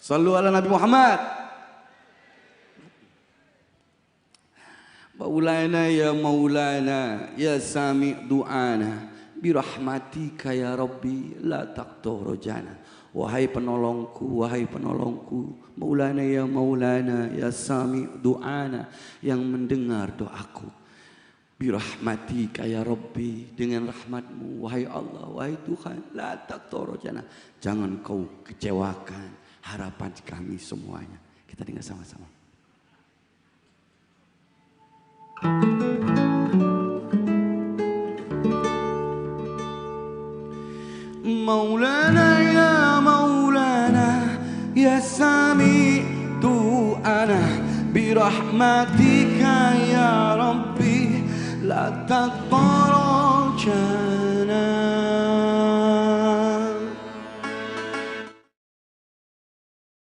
Sallu ala Nabi Muhammad. Maulana ya sami du'ana birahmatika ya Rabbi la taqtur rojana. Wahai penolongku, Maulana ya sami du'ana, yang mendengar doaku. Birahmatika ya Rabbi, dengan rahmatmu wahai Allah, wahai Tuhan, la taqtur rojana, jangan kau kecewakan harapan kami semuanya. Kita dengar sama-sama. Maulana ya sami du'ana birahmatika ya Rabbi la taqtarajana.